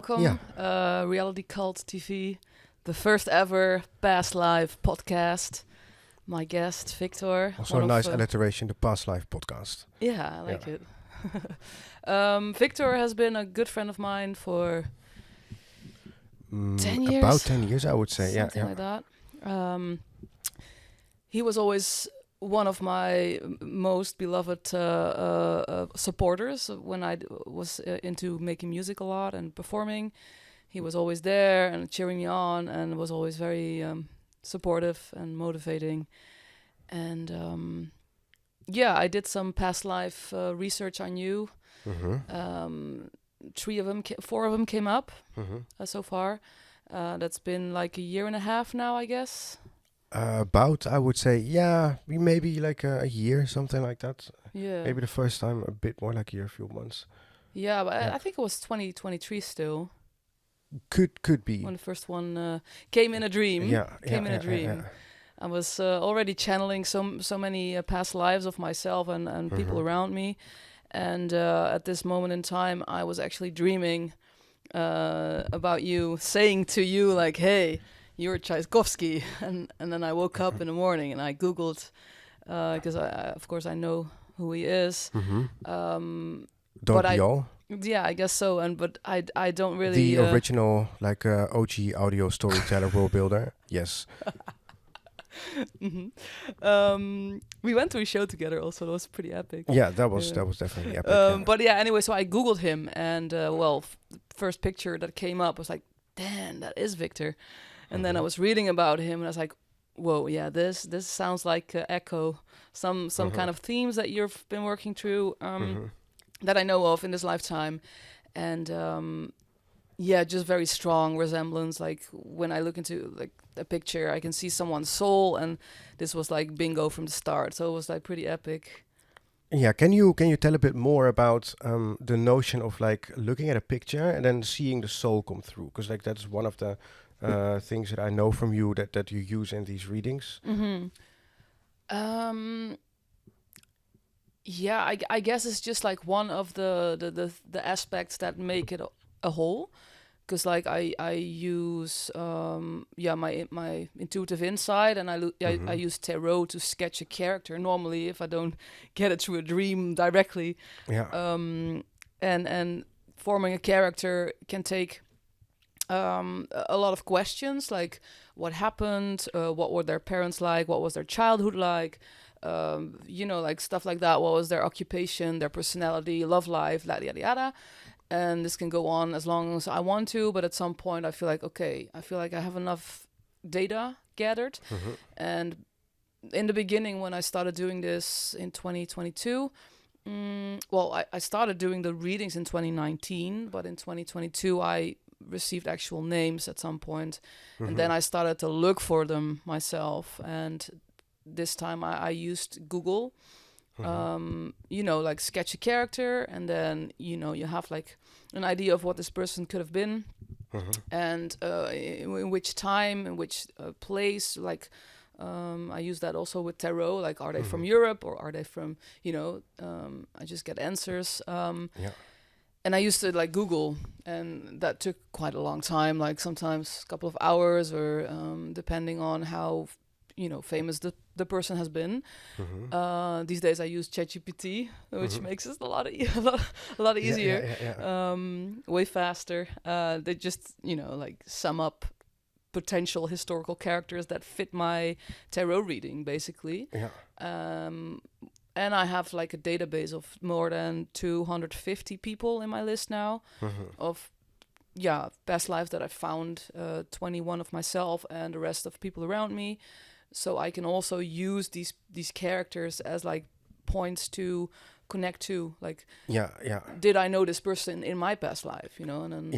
welcome. Reality Cult TV, the first ever Past Life podcast. My guest, Victor. Also a nice alliteration, the Past Life podcast. Yeah, I like it. Victor has been a good friend of mine for 10 years. About 10 years, I would say. Something like that. He was always one of my most beloved supporters when I was into making music a lot and performing. He was always there and cheering me on and was always very supportive and motivating. And I did some past life research on you. Mm-hmm. 4 of them came up so far. That's been like a year and a half now, I guess. About, I would say, maybe like a year, something like that. Yeah. Maybe the first time a bit more like a year, a few months. Yeah, but I think it was 2023 still. Could be. When the first one came in a dream. Came in a dream. Yeah. I was already channeling so many past lives of myself and people around me. And at this moment in time, I was actually dreaming about you, saying to you, like, hey, you're Tchaikovsky. And then I woke up in the morning and I Googled, because of course I know who he is. Don't we all? Yeah, I guess so. But I don't really... The original, like, OG audio storyteller, world builder. Yes. We went to a show together also. That was pretty epic. Yeah, that was definitely epic. But anyway, so I Googled him and first picture that came up was like, damn, that is Victor. And then I was reading about him and I was like, whoa, yeah, this sounds like echo some kind of themes that you've been working through that I know of in this lifetime. And just very strong resemblance. Like when I look into like a picture, I can see someone's soul, and this was like bingo from the start. So it was like pretty epic. Yeah, can you tell a bit more about the notion of like looking at a picture and then seeing the soul come through? Because like that's one of the things that I know from you that you use in these readings. I guess it's just like one of the aspects that make it a whole. Because like I use my intuitive insight, and I use tarot to sketch a character normally if I don't get it through a dream directly. And forming a character can take a lot of questions, like what happened, what were their parents like, what was their childhood like, like stuff like that. What was their occupation, their personality, love life, yada yada yada. And this can go on as long as I want to, but at some point I feel like, okay, I have enough data gathered. And in the beginning, when I started doing this in 2022, I started doing the readings in 2019, but in 2022 I received actual names at some point. And then I started to look for them myself. And this time I used Google. Like sketch a character, and then you have like an idea of what this person could have been, and in which time, in which place. Like I use that also with tarot. Like, are they from Europe or are they from I just get answers. And I used to like Google, and that took quite a long time. Like sometimes a couple of hours, or depending on how famous the person has been. These days I use ChatGPT, which makes it a lot easier. Way faster. They just like sum up potential historical characters that fit my tarot reading, basically. And I have like a database of more than 250 people in my list now of past lives that I found, 21 of myself and the rest of people around me. So I can also use these characters as like points to connect to. Like, did I know this person in my past life? And then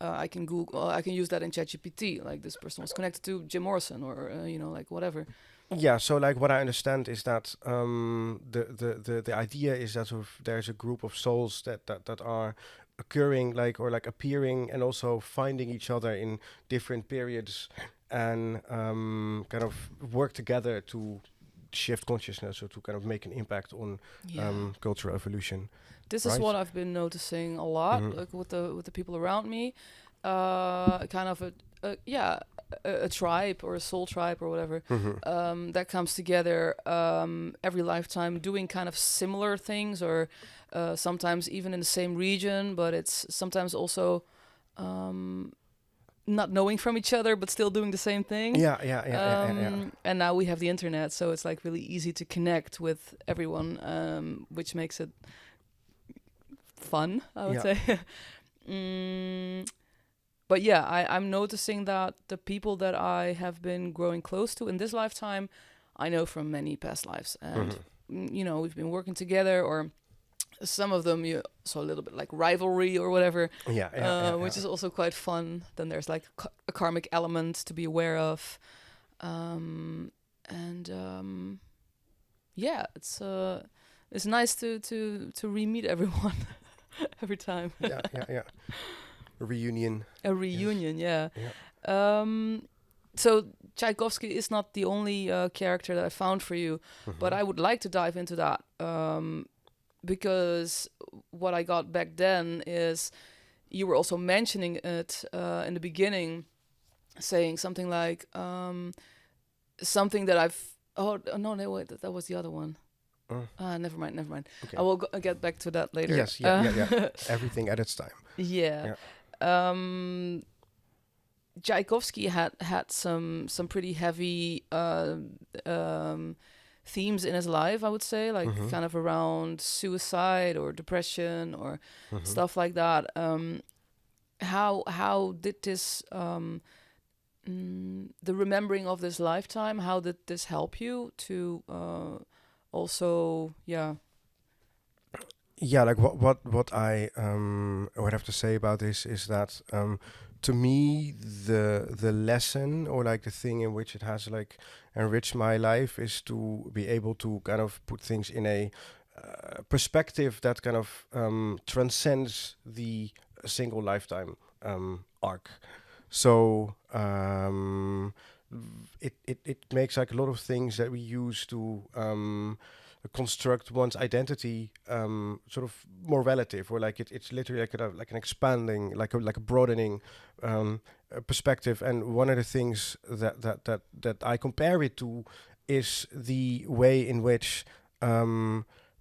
I can Google. I can use that in ChatGPT. Like, this person was connected to Jim Morrison, or like whatever. Yeah. So like what I understand is that the idea is that there's a group of souls that are occurring or appearing and also finding each other in different periods, and kind of work together to shift consciousness or to kind of make an impact on cultural evolution. This right? is what I've been noticing a lot, Mhm. like with the people around me. Kind of a tribe or a soul tribe or whatever that comes together every lifetime, doing kind of similar things, or sometimes even in the same region, but it's sometimes also not knowing from each other, but still doing the same thing. Yeah. And now we have the internet, so it's like really easy to connect with everyone, which makes it fun, I would say. But yeah, I'm noticing that the people that I have been growing close to in this lifetime, I know from many past lives. And, we've been working together, or some of them, so a little bit like rivalry or whatever, which is also quite fun. Then there's like a karmic element to be aware of. It's nice to re-meet everyone every time. A reunion. A reunion, yes. Yeah. So Tchaikovsky is not the only character that I found for you, but I would like to dive into that, because what I got back then is you were also mentioning it in the beginning, saying something like something that I've. Oh no! Wait, that was the other one. Never mind. Okay. I will get back to that later. Yes, everything at its time. Yeah. Tchaikovsky had some pretty heavy themes in his life, I would say, like kind of around suicide or depression or stuff like that. How did this the remembering of this lifetime, how did this help you to also like what I would have to say about this is that to me the lesson, or like the thing in which it has like enriched my life, is to be able to kind of put things in a perspective that kind of transcends the single lifetime arc. So it makes like a lot of things that we use to construct one's identity sort of more relative, or like it's literally like an expanding, like a broadening perspective. And one of the things that I compare it to is the way in which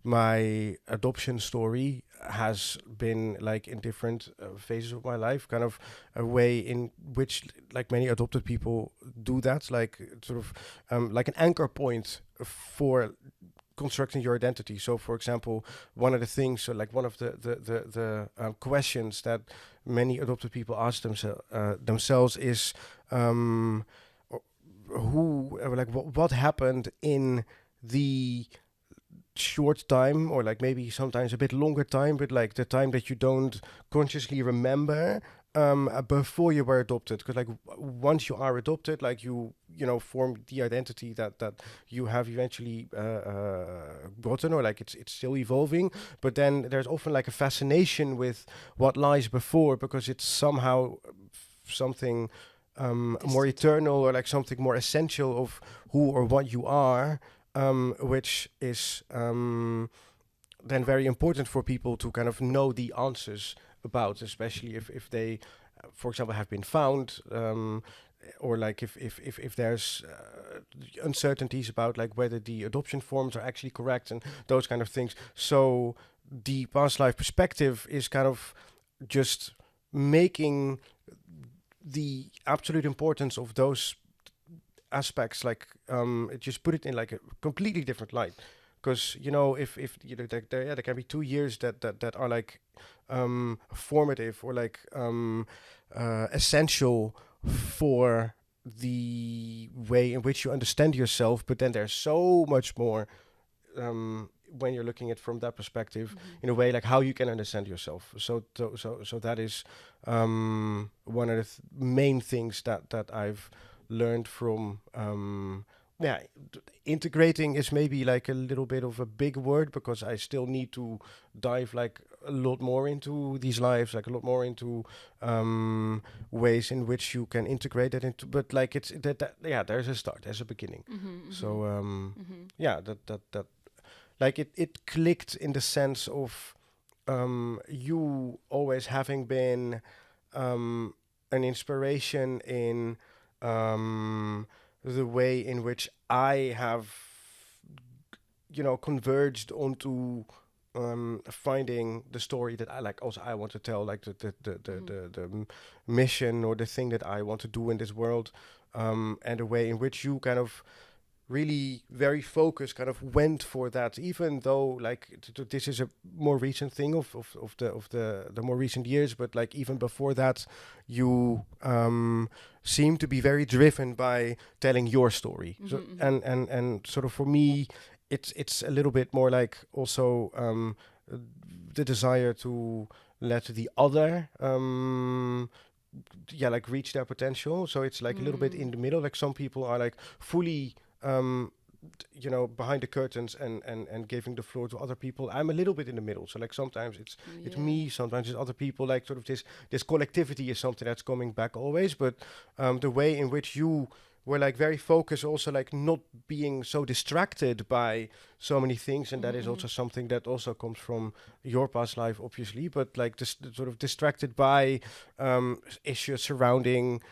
my adoption story has been, like, in different phases of my life, kind of a way in which like many adopted people do that, like sort of like an anchor point for constructing your identity. So for example, one of the things, so like one of the questions that many adopted people ask themselves is what happened in the short time, or like maybe sometimes a bit longer time, but like the time that you don't consciously remember before you were adopted. Because like once you are adopted, like you form the identity that you have eventually gotten, or like it's still evolving. But then there's often like a fascination with what lies before, because it's somehow something more eternal, or like something more essential of who or what you are, which is then very important for people to kind of know the answers about, especially if they, for example, have been found, or like if there's uncertainties about like whether the adoption forms are actually correct and those kind of things. So the past life perspective is kind of just making the absolute importance of those aspects, like just put it in like a completely different light. Because if there can be 2 years that are like formative, or like essential for the way in which you understand yourself, but then there's so much more when you're looking at from that perspective, in a way, like how you can understand yourself. So that is one of the main things that I've learned from yeah, integrating is maybe like a little bit of a big word, because I still need to dive like a lot more into these lives, like a lot more into ways in which you can integrate it into. But like it's that yeah, there's a start, there's a beginning. So yeah, that like it clicked in the sense of you always having been an inspiration in the way in which I have, converged onto finding the story that I like. Also, I want to tell, like the mission or the thing that I want to do in this world, and the way in which you kind of really very focused kind of went for that, even though like this is a more recent thing of the more recent years, but like even before that you seem to be very driven by telling your story. So and sort of for me it's a little bit more like also the desire to let the other like reach their potential. So it's like a little bit in the middle. Like some people are like fully behind the curtains and giving the floor to other people. I'm a little bit in the middle. So like sometimes it's me, sometimes it's other people. Like sort of this collectivity is something that's coming back always. But the way in which you were like very focused, also like not being so distracted by so many things, and that is also something that also comes from your past life, obviously. But like this sort of distracted by issues surrounding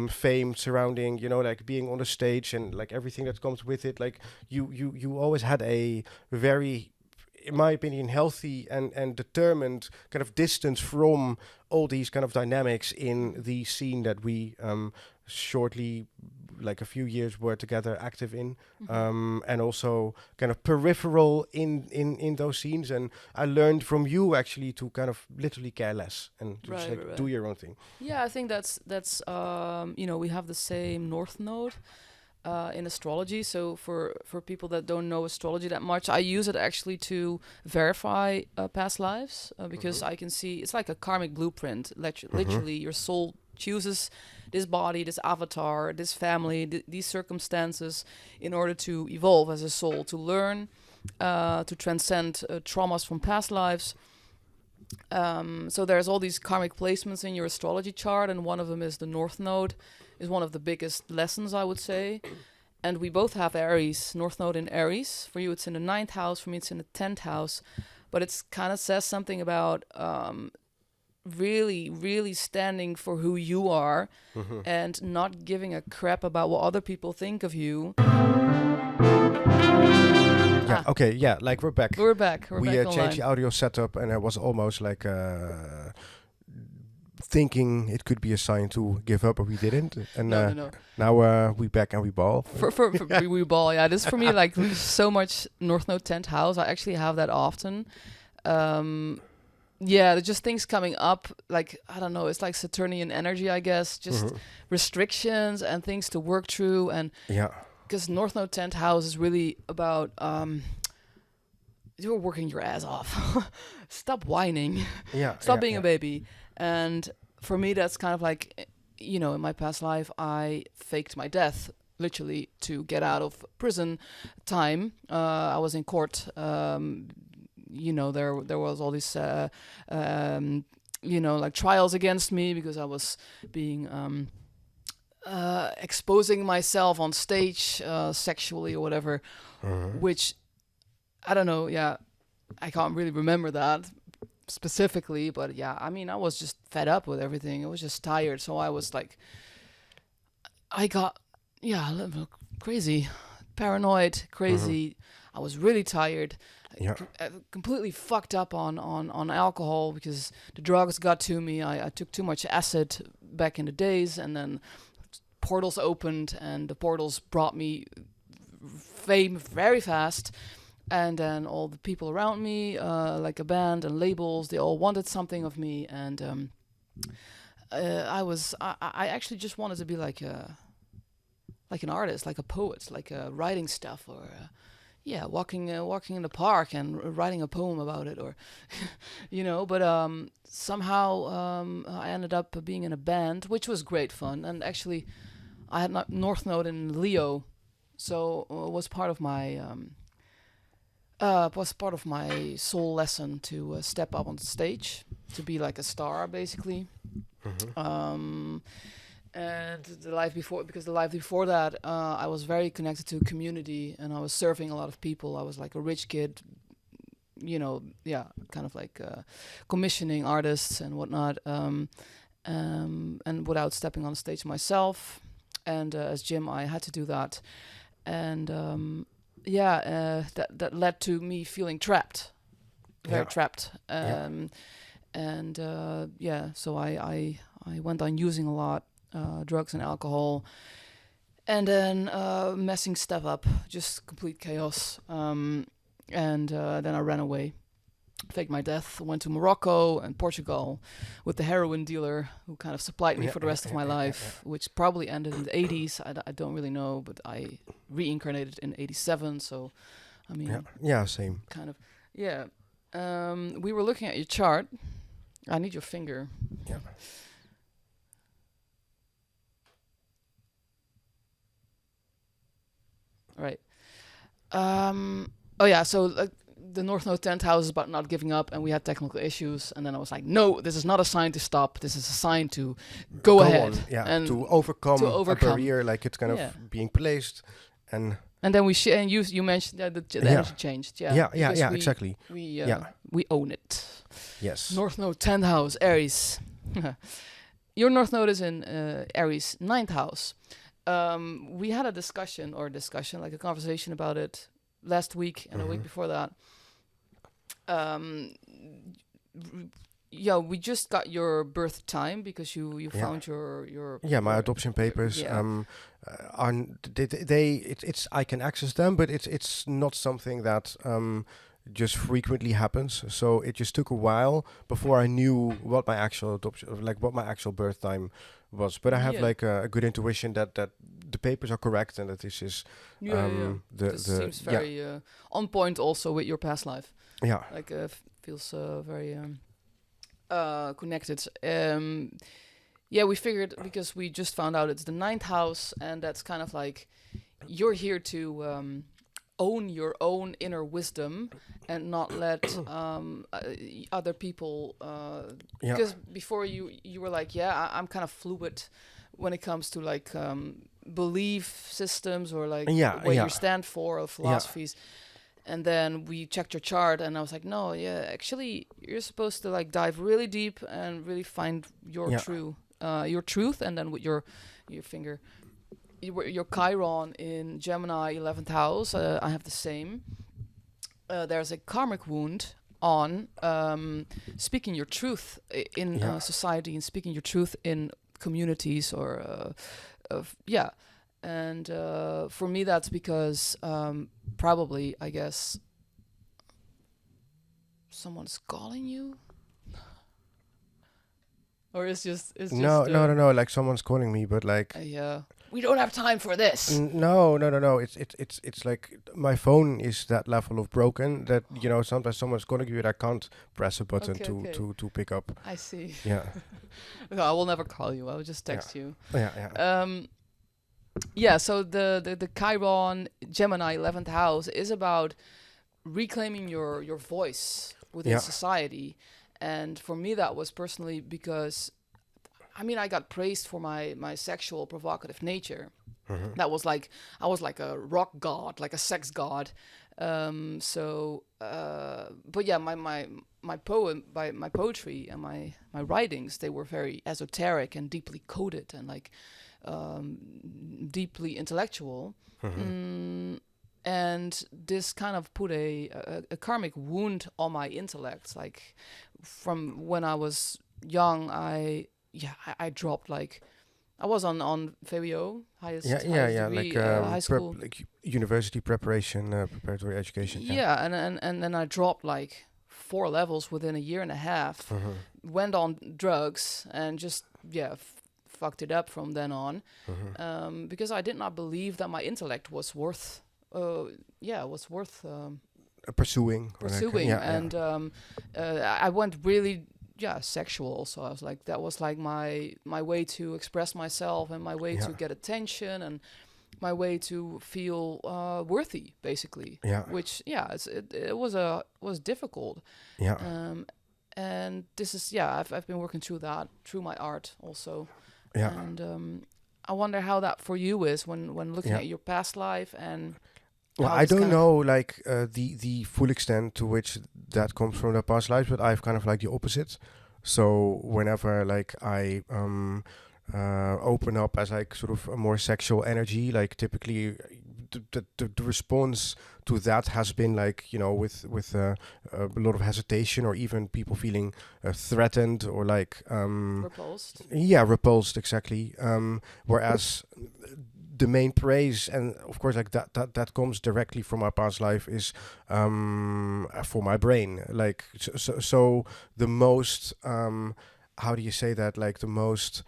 fame, surrounding like being on the stage and like everything that comes with it. Like you always had a very, in my opinion, healthy and determined kind of distance from all these kind of dynamics in the scene that we shortly, like a few years, were together active in, and also kind of peripheral in those scenes. And I learned from you actually to kind of literally care less and just do your own thing. Yeah, I think that's we have the same North Node in astrology. So for people that don't know astrology that much, I use it actually to verify past lives, because I can see it's like a karmic blueprint. Literally, your soul chooses this body, this avatar, this family, these circumstances in order to evolve as a soul, to learn, to transcend traumas from past lives. So there's all these karmic placements in your astrology chart, and one of them is the North Node, is one of the biggest lessons, I would say. And we both have Aries, North Node in Aries. For you, it's in the 9th house. For me, it's in the 10th house. But it's kind of says something about really, really standing for who you are and not giving a crap about what other people think of you. Yeah, okay, yeah, like we're back. We're back We changed the audio setup, and I was almost like thinking it could be a sign to give up, but we didn't. And no. Now we back and we ball. We ball, yeah. This for me, like so much North Node 10th house. I actually have that often. There's just things coming up, like, I don't know, it's like Saturnian energy, I guess, just restrictions and things to work through. And because North Node 10th house is really about you're working your ass off. Stop whining. Stop being a baby. And for me, that's kind of like, in my past life, I faked my death, literally, to get out of prison time. I was in court. There was all these, like trials against me because I was being exposing myself on stage sexually or whatever, which I don't know. Yeah, I can't really remember that specifically, but yeah, I mean, I was just fed up with everything. I was just tired, so I was like, I got a little crazy, paranoid, crazy. I was really tired. Completely fucked up on alcohol because the drugs got to me. I took too much acid back in the days, and then portals opened, and the portals brought me fame very fast. And then all the people around me, like a band and labels, they all wanted something of me. And I actually just wanted to be like an artist, like a poet, like writing stuff, or walking in the park and writing a poem about it, or But somehow I ended up being in a band, which was great fun. And actually, I had North Node in Leo, So was part of my soul lesson to step up on stage, to be like a star, basically. And because the life before that, I was very connected to community, and I was serving a lot of people. I was like a rich kid, kind of like commissioning artists and whatnot, and without stepping on stage myself. And as Jim, I had to do that, and that led to me feeling trapped, very trapped. So I went on using a lot, drugs and alcohol, and then messing stuff up, just complete chaos. And then I ran away, faked my death, went to Morocco and Portugal with the heroin dealer who kind of supplied me for the rest of my life, which probably ended in the 80s. I don't really know, but I reincarnated in 87. So, I mean, same. Kind of, yeah. We were looking at your chart. I need your finger. Yeah. Right. So the North Node 10th house is about not giving up, and we had technical issues, and then I was like, no, this is not a sign to stop. This is a sign to go ahead. And to overcome a barrier, like it's kind of being placed. And then you mentioned that the energy changed. Exactly. We own it. Yes. North Node 10th house, Aries. Your North Node is in Aries 9th house. We had a discussion, like a conversation about it last week and a week before that. We just got your birth time because you found your my adoption papers. It's I can access them, but it's not something that just frequently happens. So it just took a while before I knew what my actual what my actual birth time was. But I have like a good intuition that the papers are correct and that this is This seems very on point also with your past life. Yeah, like feels very connected. We figured, because we just found out it's the 9th house, and that's kind of like you're here to own your own inner wisdom and not let other people because before you were like, I'm kind of fluid when it comes to like belief systems or like what you stand for or philosophies. And then we checked your chart, and I was like, no, actually you're supposed to like dive really deep and really find your your truth. And then with your finger, your Chiron in Gemini 11th house, I have the same. There's a karmic wound on speaking your truth in society and speaking your truth in communities or and for me that's because probably, I guess, someone's calling you, or it's just no, like someone's calling me, but like we don't have time for this. No. It's like my phone is that level of broken that sometimes someone's calling you and I can't press a button to pick up. I see. Yeah. No, I will never call you. I will just text you. Yeah. So the Chiron Gemini 11th house is about reclaiming your voice within society, and for me that was personally because I got praised for my sexual provocative nature. That was like I was like a rock god, like a sex god. My poetry and my writings, they were very esoteric and deeply coded and like deeply intellectual. And this kind of put a karmic wound on my intellect. Like from when I was young, I dropped like I was on VWO, highest degree, like high school, like university preparation, preparatory education. And then I dropped like 4 levels within a year and a half. Went on drugs and just fucked it up from then on, because I did not believe that my intellect was worth pursuing. And I went really sexual also. I was like, that was like my way to express myself and my way to get attention and my way to feel worthy, basically. Yeah. Which it was difficult. Yeah. And this is I've been working through that through my art also. Yeah. And I wonder how that for you is when looking at your past life and. Well, I don't know like the full extent to which that comes from the past lives, but I've kind of like the opposite. So whenever like I open up as like sort of a more sexual energy, like typically the response to that has been like, you know, with a lot of hesitation, or even people feeling threatened or like repulsed. Yeah, repulsed, exactly. Whereas the main praise, and of course like that comes directly from my past life, is for my brain. Like so the most how do you say that, like the most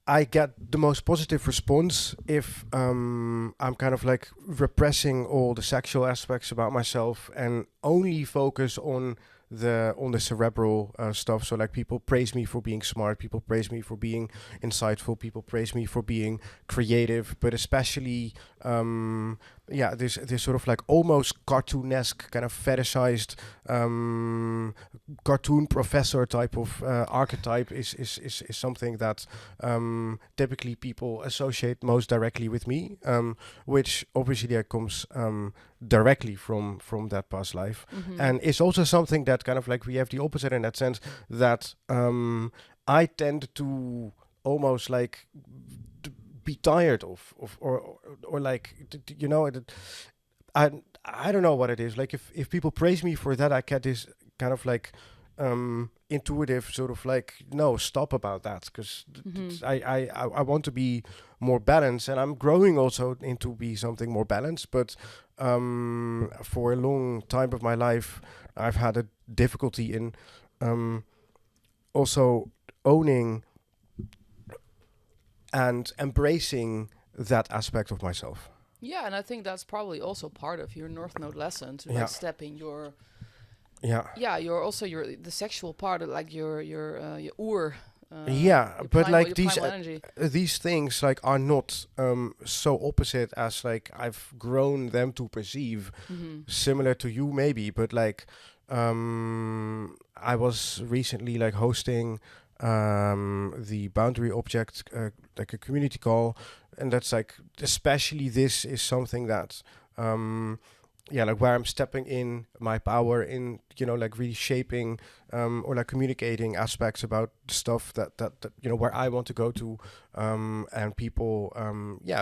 I get the most positive response if I'm kind of like repressing all the sexual aspects about myself and only focus on the cerebral stuff. So like people praise me for being smart, people praise me for being insightful, people praise me for being creative, but especially this sort of like almost cartoonesque kind of fetishized cartoon professor type of archetype is something that typically people associate most directly with me, which obviously comes directly from that past life. And it's also something that kind of like we have the opposite in that sense, that I tend to almost like be tired of or like you know, I don't know what it is. Like if people praise me for that, I get this kind of like intuitive sort of like, no, stop about that, because I want to be more balanced, and I'm growing also into be something more balanced. But for a long time of my life, I've had a difficulty in also owning and embracing that aspect of myself. Yeah, and I think that's probably also part of your North Node lesson to like step in your. You're also the sexual part of like your ur. But like these things like are not so opposite as like I've grown them to perceive. Similar to you maybe, but like I was recently like hosting the boundary object like a community call, and that's like especially this is something that like where I'm stepping in my power in, you know, like really shaping or like communicating aspects about stuff that you know, where I want to go to, and people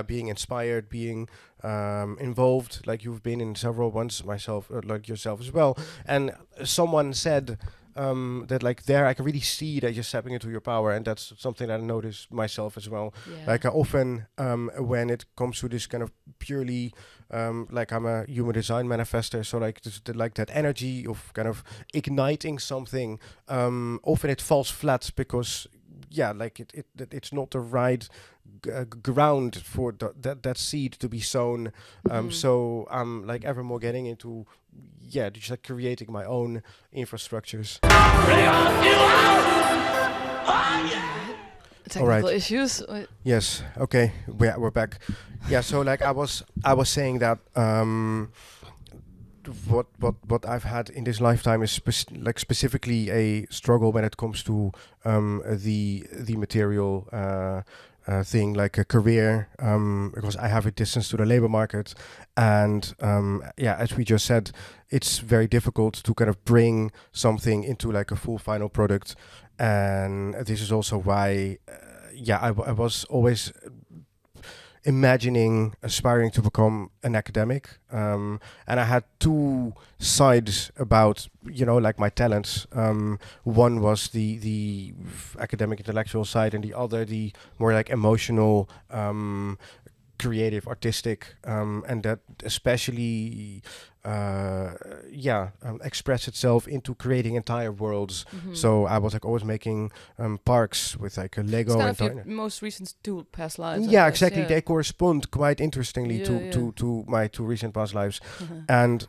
being inspired, being involved, like you've been in several ones myself, like yourself as well. And someone said that like there I can really see that you're stepping into your power, and that's something that I notice myself as well. Like I often when it comes to this kind of purely like I'm a human design manifester, so like like that energy of kind of igniting something, often it falls flat because like it's not the right ground for that seed to be sown. So I'm like ever more getting into just like creating my own infrastructures. Technical issues. Yes. Okay. We're back. Yeah. So like I was saying that what I've had in this lifetime is specifically a struggle when it comes to the material thing, like a career, because I have a distance to the labor market, and as we just said, it's very difficult to kind of bring something into like a full final product. And this is also why I was always aspiring to become an academic, and I had two sides about, you know, like my talents. One was the academic intellectual side, and the other the more like emotional, creative, artistic, and that especially express itself into creating entire worlds. So I was like always making parks with like a Lego. It's kind of your most recent two past lives. Exactly. They correspond quite interestingly to my two recent past lives. And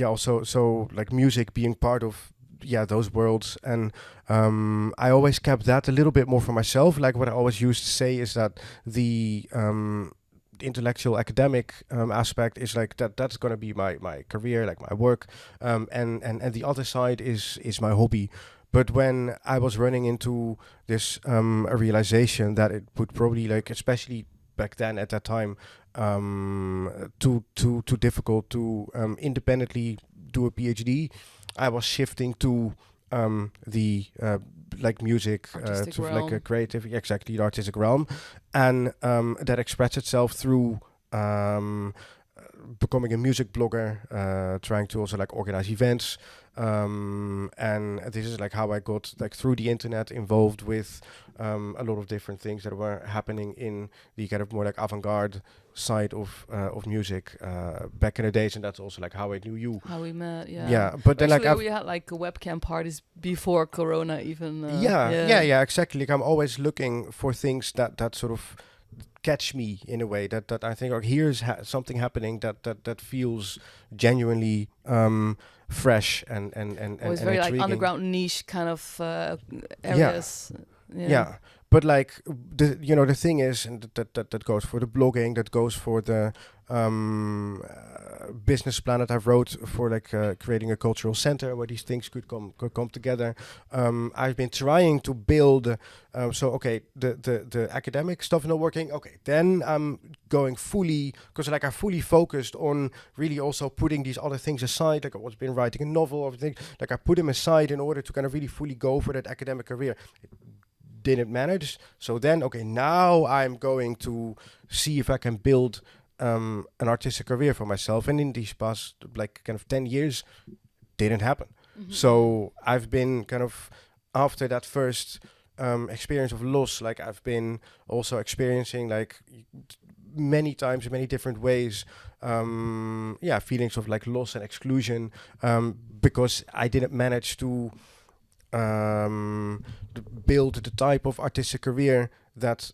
also so like music being part of those worlds. And I always kept that a little bit more for myself. Like what I always used to say is that the intellectual academic aspect is like that's going to be my career, like my work, and the other side is my hobby. But when I was running into this a realization that it would probably, like, especially back then at that time, too difficult to independently do a PhD, I was shifting to the like music, Artistic to like a realm. creative, exactly, the artistic realm, and that expressed itself through becoming a music blogger, trying to also like organize events, and this is like how I got, like, through the internet involved with a lot of different things that were happening in the kind of more like avant-garde side of music back in the days, and that's also like how I knew you. How we met, yeah. Yeah, but then like Actually, we had like webcam parties before Corona even. yeah, exactly. Like I'm always looking for things that sort of catch me in a way that I think, like, here's something happening that feels genuinely fresh and Always and very like intriguing. underground niche kind of areas. Yeah, but like the thing is, and that goes for the blogging, that goes for the business plan that I wrote for, like, creating a cultural center where these things could come together. I've been trying to build. So okay, the academic stuff not working. Okay, then I'm going fully, because like I fully focused on really also putting these other things aside. Like I was been writing a novel or things. Like I put them aside in order to kind of really fully go for that academic career. Didn't manage. So then, okay, now I'm going to see if I can build an artistic career for myself. And in these past, like, kind of 10 years, didn't happen. Mhm. So I've been kind of, after that first experience of loss, like I've been also experiencing, like, many times in many different ways, feelings of like loss and exclusion, because I didn't manage to build the type of artistic career that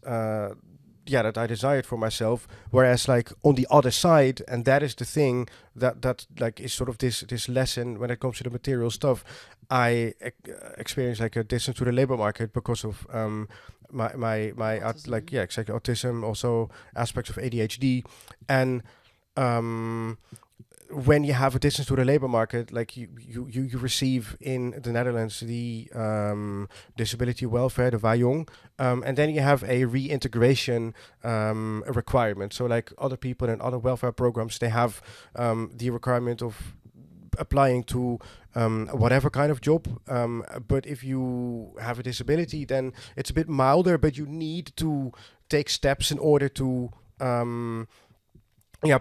that I desired for myself. Whereas, like, on the other side, and that is the thing that like is sort of this lesson when it comes to the material stuff, I experienced like a distance to the labor market because of Autism. exactly, autism, also aspects of ADHD, and when you have a distance to the labor market, like you receive in the Netherlands the disability welfare, the Wajong, and then you have a reintegration requirement. So like other people in other welfare programs, they have the requirement of applying to whatever kind of job. But if you have a disability, then it's a bit milder, but you need to take steps in order to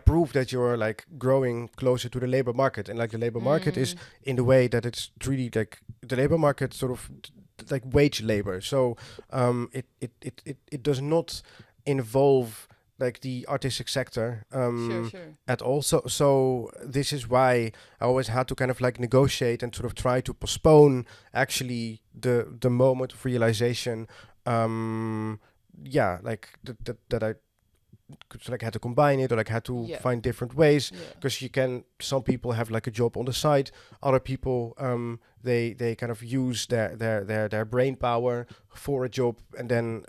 prove that you're like growing closer to the labor market. And like the labor market is in the way that it's really like the labor market sort of like wage labor. So it does not involve like the artistic sector Sure. at all. So this is why I always had to kind of like negotiate and sort of try to postpone actually the moment of realization. Like that I so like had to combine it, or like had to find different ways, because some people have like a job on the side, other people they kind of use their brain power for a job, and then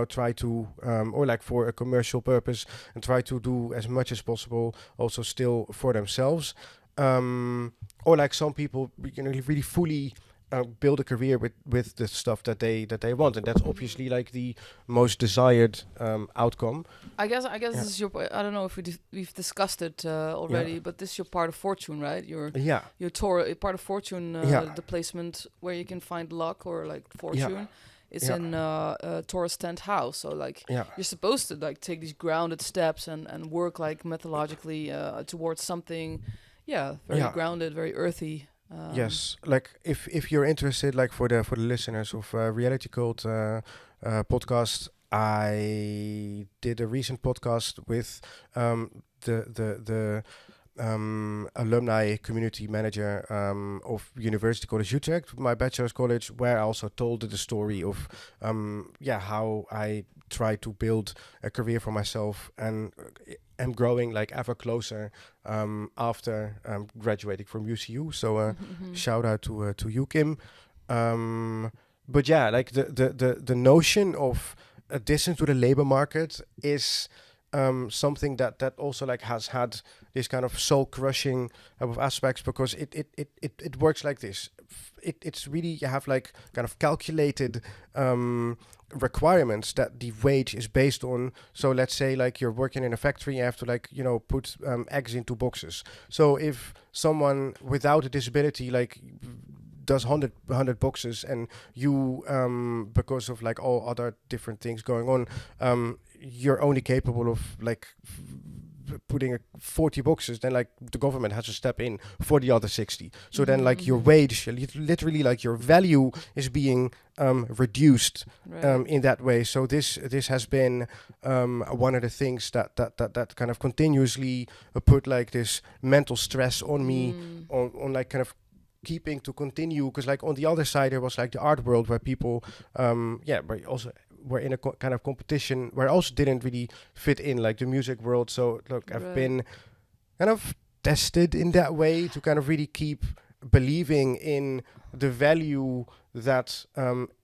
try to or like for a commercial purpose, and try to do as much as possible also still for themselves, or like some people really fully build a career with the stuff that they want, and that's obviously like the most desired outcome. I guess this is your. I don't know if we've discussed it already, but this is your part of fortune, right? Your part of fortune, the placement where you can find luck or like fortune. It's in Taurus 10th house, so like you're supposed to like take these grounded steps and work like methodologically towards something, very grounded, very earthy. Yes, like if you're interested, like for the listeners of Reality Cult podcast, I did a recent podcast with the alumni community manager of University College Utrecht, my bachelor's college, where I also told the story of how I try to build a career for myself, and am growing like ever closer after graduating from UCU. So shout out to you, Kim. But yeah, like the notion of addition to the labor market is something that also like has had this kind of soul crushing type of aspects, because it works like this. It's really, you have like kind of calculated requirements that the wage is based on. So let's say like you're working in a factory, you have to like, you know, put eggs into boxes. So if someone without a disability like does 100 boxes, and you because of like all other different things going on, you're only capable of like putting 40 boxes, then like the government has to step in for the other 60. So then like your wage, literally like your value is being reduced in that way. So this has been one of the things that kind of continuously put like this mental stress on me, on like kind of keeping to continue, because like on the other side there was like the art world where people but also were in a kind of competition where I also didn't really fit in, like the music world. So look, I've been kind of tested in that way to kind of really keep believing in the value that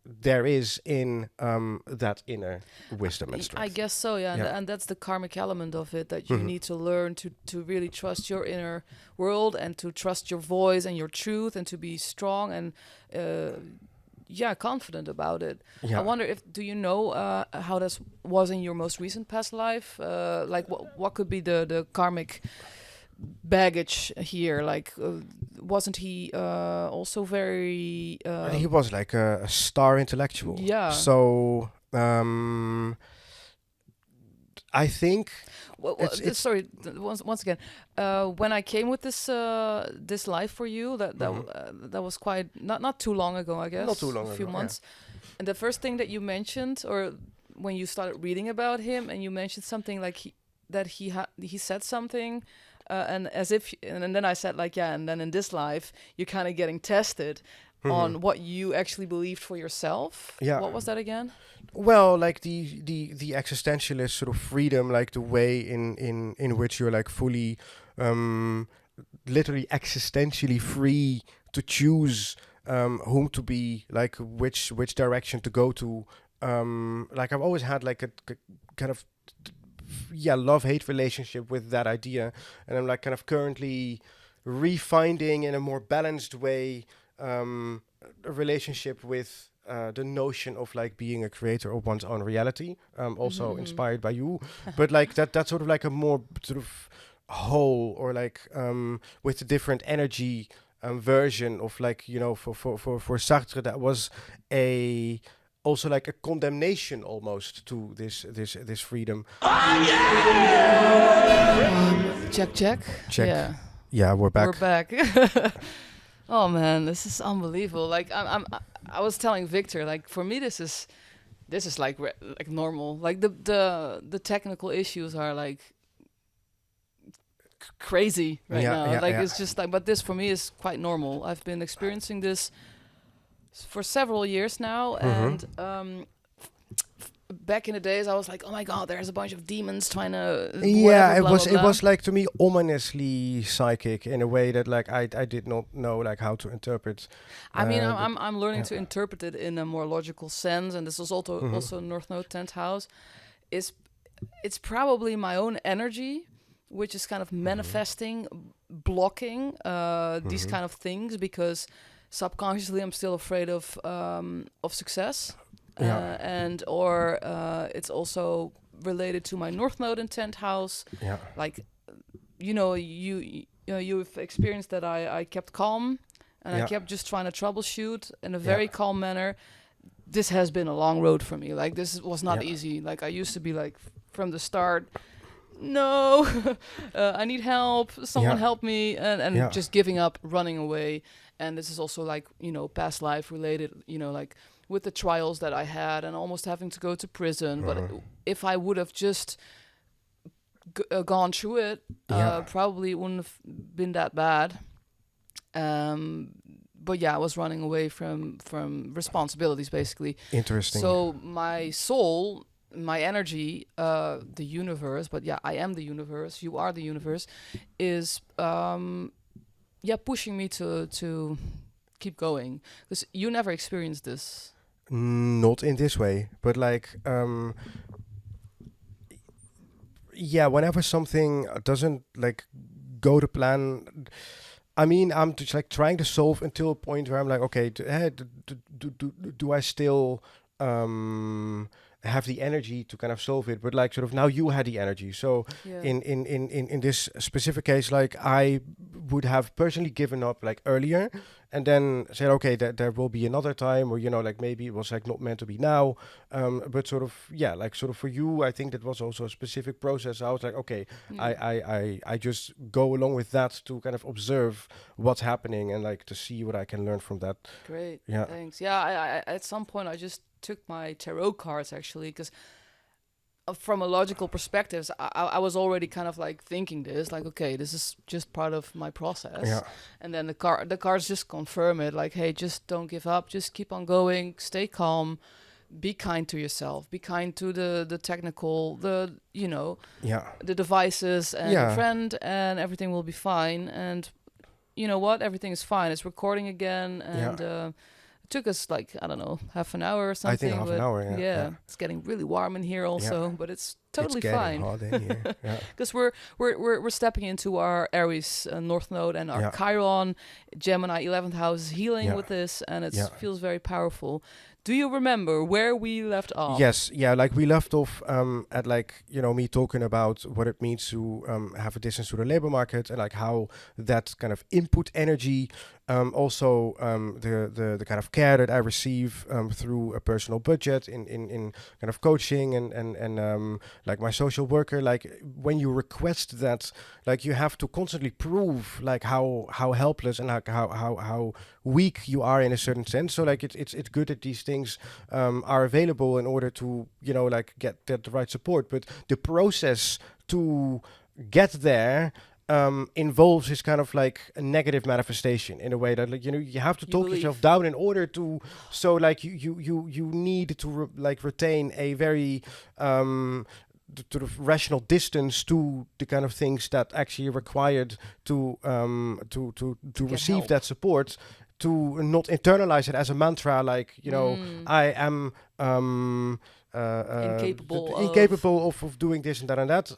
there is in that inner wisdom and strength. I guess so, yeah. And that's the karmic element of it, that you need to learn to really trust your inner world, and to trust your voice and your truth, and to be strong and confident about it. I wonder do you know how this was in your most recent past life? Like what could be the karmic baggage here? Like wasn't he also very he was like a star intellectual. So I think sorry, once again, when I came with this life for you, that was quite not too long ago, I guess. Not too long a few ago, months. And the first thing that you mentioned, or when you started reading about him, and you mentioned something like he said something, and as if, and then I said like, and then in this life you're kind of getting tested on what you actually believed for yourself. What was that again? Well, like the existentialist sort of freedom, like the way in which you're like fully literally existentially free to choose whom to be, like which direction to go to. Like I've always had like a kind of love-hate relationship with that idea, and I'm like kind of currently refinding in a more balanced way a relationship with the notion of like being a creator of one's own reality, also inspired by you, but like that's sort of like a more sort of whole, or like with a different energy version of like, you know, for Sartre, that was also like a condemnation almost to this freedom. Check. Yeah, we're back. We're back. Oh man, this is unbelievable. Like I was telling Victor, like for me this is like normal. Like the technical issues are like crazy right now. It's just like, but this for me is quite normal. I've been experiencing this for several years now, and back in the days I was like, oh my god, there's a bunch of demons trying to it was like, to me, ominously psychic in a way that like I did not know like how to interpret. I mean, I'm learning to interpret it in a more logical sense, and this is also North Node 10th house. It's probably my own energy which is kind of manifesting, blocking these kind of things, because subconsciously I'm still afraid of success. Or it's also related to my North Node in 10th house. Like, you've experienced that I kept calm, and I kept just trying to troubleshoot in a very calm manner. This has been a long road for me. Like, this was not easy. Like, I used to be like, from the start, no, I need help. Someone help me. And just giving up, running away. And this is also like, past life related, like with the trials that I had and almost having to go to prison. But if I would have just gone through it, probably it wouldn't have been that bad. But I was running away from responsibilities, basically. Interesting. So my soul my energy, the universe, but yeah, I am the universe, you are the universe, is pushing me to keep going, because you never experienced this. Not in this way, but like whenever something doesn't like go to plan, I mean, I'm just like trying to solve until a point where I'm like, okay, do I still have the energy to kind of solve it? But like sort of now you had the energy. So Yeah. in this specific case, like I would have personally given up like earlier and then said, okay, there will be another time, or, you know, like maybe it was like not meant to be now. But sort of, like sort of for you, I think that was also a specific process. I was like, okay, I just go along with that to kind of observe what's happening and like to see what I can learn from that. Great. Yeah. Thanks. Yeah, I at some point I just took my tarot cards, actually, because from a logical perspective, I was already kind of like thinking this, like, okay, this is just part of my process. Yeah. And then the cards just confirm it, like, hey, just don't give up, just keep on going, stay calm, be kind to yourself, be kind to the technical, the devices and your friend, and everything will be fine. And you know what, everything is fine. It's recording again, and it took us like, I don't know, half an hour or something. I think half an hour, yeah. It's getting really warm in here also, but it's totally fine. It's getting hot in here, yeah. Because we're stepping into our Aries North Node and our Chiron, Gemini 11th house is healing with this, and it feels very powerful. Do you remember where we left off? Yes, like we left off at like, you know, me talking about what it means to have a distance to the labor market, and like how that kind of input energy, also the kind of care that I receive through a personal budget in kind of coaching and like my social worker, like when you request that, like you have to constantly prove like how helpless and how weak you are in a certain sense. So like it's good that these things are available in order to, you know, like get the right support. But the process to get there involves this kind of like a negative manifestation, in a way that, like, you know, you have to talk yourself down in order to, so like you need to retain a very sort of rational distance to the kind of things that actually are required to receive help. That support, to not internalize it as a mantra, like, you know, I am incapable of doing this and that and that.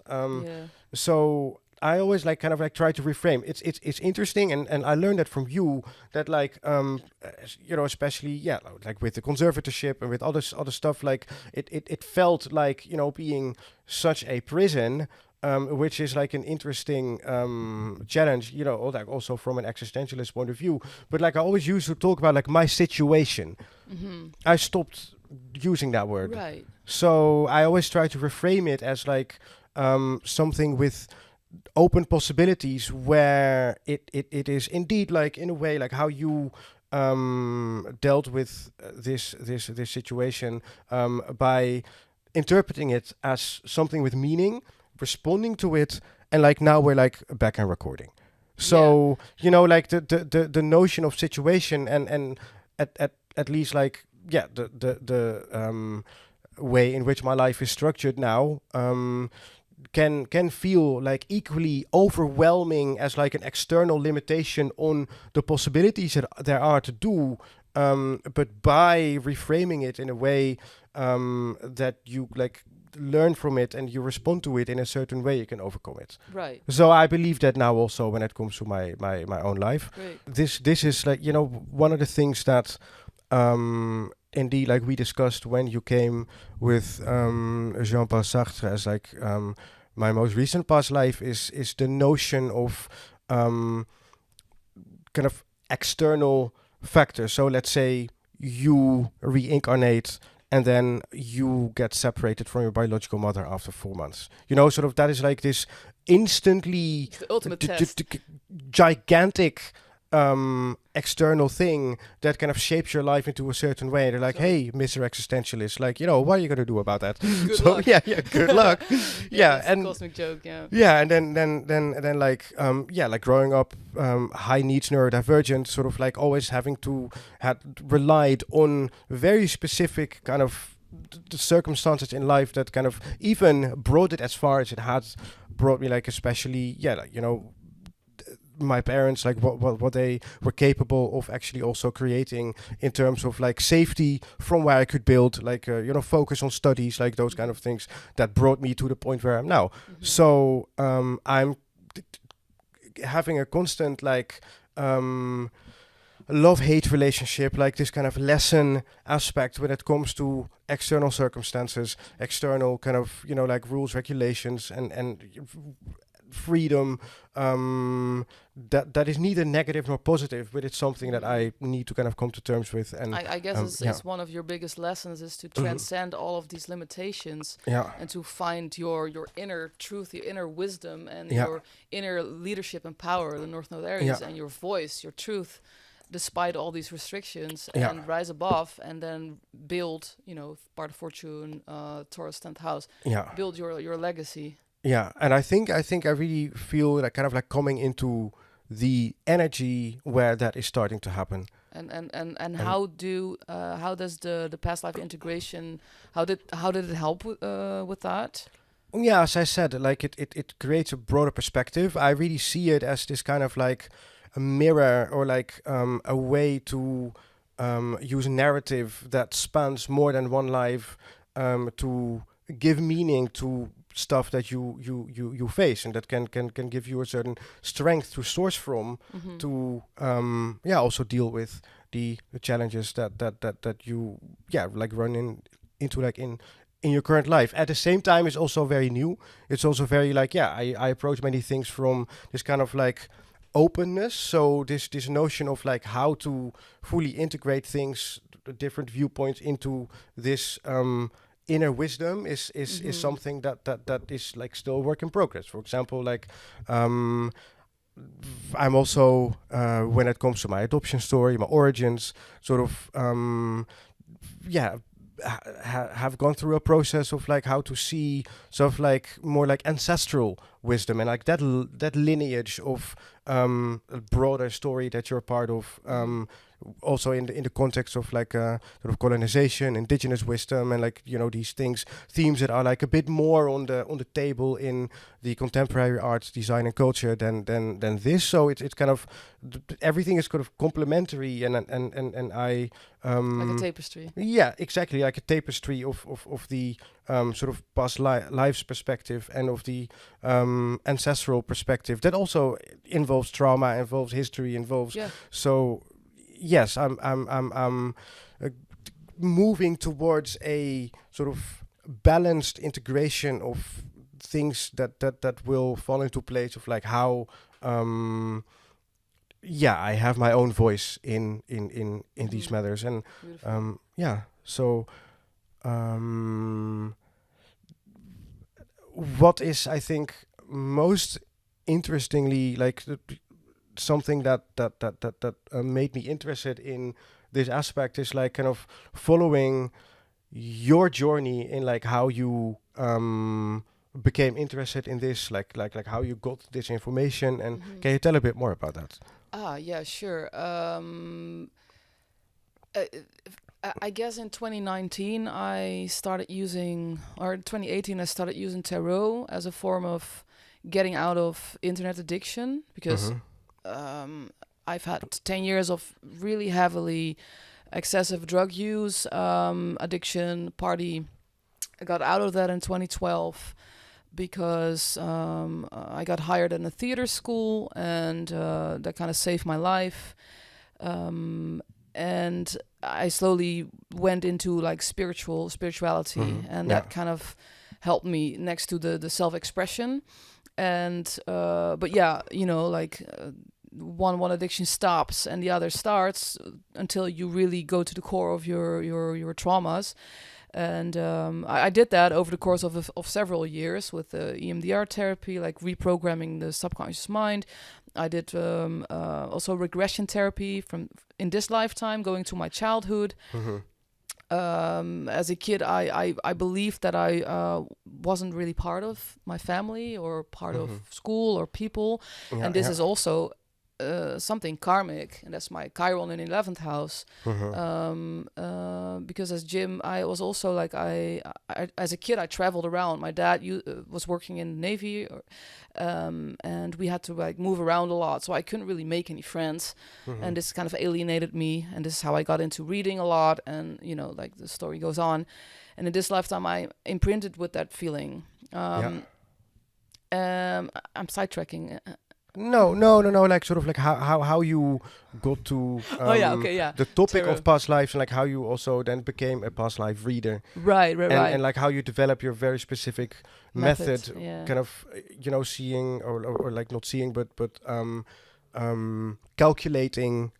So I always like kind of like try to reframe. It's interesting, and I learned that from you, that like you know, especially like with the conservatorship and with other stuff, like it felt like, you know, being such a prison, which is like an interesting challenge, you know, like also from an existentialist point of view. But like I always used to talk about like my situation. I stopped using that word. Right. So I always try to reframe it as like something with open possibilities, where it is indeed like, in a way, like how you dealt with this situation, by interpreting it as something with meaning, responding to it, and like now we're like back and recording. So you know, like the notion of situation and at least like the way in which my life is structured now can feel like equally overwhelming as like an external limitation on the possibilities that there are to do, but by reframing it in a way that you like learn from it and you respond to it in a certain way, you can overcome it. Right. So I believe that now also when it comes to my own life. Great. This is like, you know, one of the things that indeed, like we discussed when you came with Jean-Paul Sartre as like my most recent past life is the notion of kind of external factors. So let's say you reincarnate and then you get separated from your biological mother after 4 months. You know, sort of that is like this instantly the ultimate test. Gigantic external thing that kind of shapes your life into a certain way. They're like, hey, Mr. Existentialist, like, you know, what are you going to do about that? Good so luck. yeah, good luck. And cosmic joke, and then like like growing up high needs neurodivergent, sort of like always having to had relied on very specific kind of the circumstances in life that kind of even brought it as far as it has brought me, like especially like, you know, my parents, like what they were capable of actually also creating in terms of like safety from where I could build, like you know, focus on studies, like those kind of things that brought me to the point where I'm now. So I'm having a constant like love-hate relationship, like this kind of lesson aspect when it comes to external circumstances, external kind of, you know, like rules, regulations, and freedom, that is neither negative nor positive, but it's something that I need to kind of come to terms with. And I guess it's one of your biggest lessons is to transcend all of these limitations and to find your inner truth, your inner wisdom, and your inner leadership and power, the North Node areas, and your voice, your truth, despite all these restrictions, and rise above, and then build, you know, part of fortune, Taurus 10th house, build your legacy. Yeah, and I think I really feel like kind of like coming into the energy where that is starting to happen. And how does the past life integration, how did it help with that? Yeah, as I said, like it creates a broader perspective. I really see it as this kind of like a mirror, or like a way to use narrative that spans more than one life, to give meaning to stuff that you face, and that can give you a certain strength to source from, to also deal with the challenges that you like run into like in your current life. At the same time, it's also very new. It's also very like I approach many things from this kind of like openness. So this notion of like how to fully integrate things, different viewpoints into this inner wisdom is something that is like still a work in progress. For example, like I'm also when it comes to my adoption story, my origins, sort of have gone through a process of like how to see sort of like more like ancestral wisdom, and like that lineage of a broader story that you're part of, also in the context of like sort of colonization, indigenous wisdom, and like, you know, these themes that are like a bit more on the table in the contemporary arts, design, and culture than this. So it's kind of everything is kind of complementary, and I like a tapestry. Yeah, exactly, like a tapestry of the sort of past lives perspective, and of the ancestral perspective that also involves trauma, involves history, involves so. Yes, I'm moving towards a sort of balanced integration of things that will fall into place, of like how I have my own voice in these matters, and so what is, I think, most interestingly, like something that made me interested in this aspect is like kind of following your journey in like how you became interested in this, like how you got this information, and can you tell a bit more about that? Yeah, sure. I guess in 2019 I started using, or in 2018 I started using tarot as a form of getting out of internet addiction, because I've had 10 years of really heavily excessive drug use, addiction, party. I got out of that in 2012 because I got hired in a theater school, and that kind of saved my life. And I slowly went into like spirituality, and that kind of helped me next to the self-expression. And but yeah, you know, like one addiction stops and the other starts until you really go to the core of your traumas. And I did that over the course of several years with EMDR therapy, like reprogramming the subconscious mind. I did also regression therapy in this lifetime, going to my childhood. As a kid, I believed that I wasn't really part of my family or part of school or people. And this is also something karmic, and that's my Chiron in 11th house. Because as Jim, I was also like I as a kid I traveled around. My dad was working in the Navy, and we had to like move around a lot, so I couldn't really make any friends, and this kind of alienated me. And this is how I got into reading a lot, and you know, like the story goes on. And in this lifetime, I imprinted with that feeling. I'm sidetracking. No. Like sort of like how you got to the topic Tarot. of past lives, and like how you also then became a past life reader. Right. And like how you develop your very specific method, yeah. kind of seeing or like not seeing, but calculating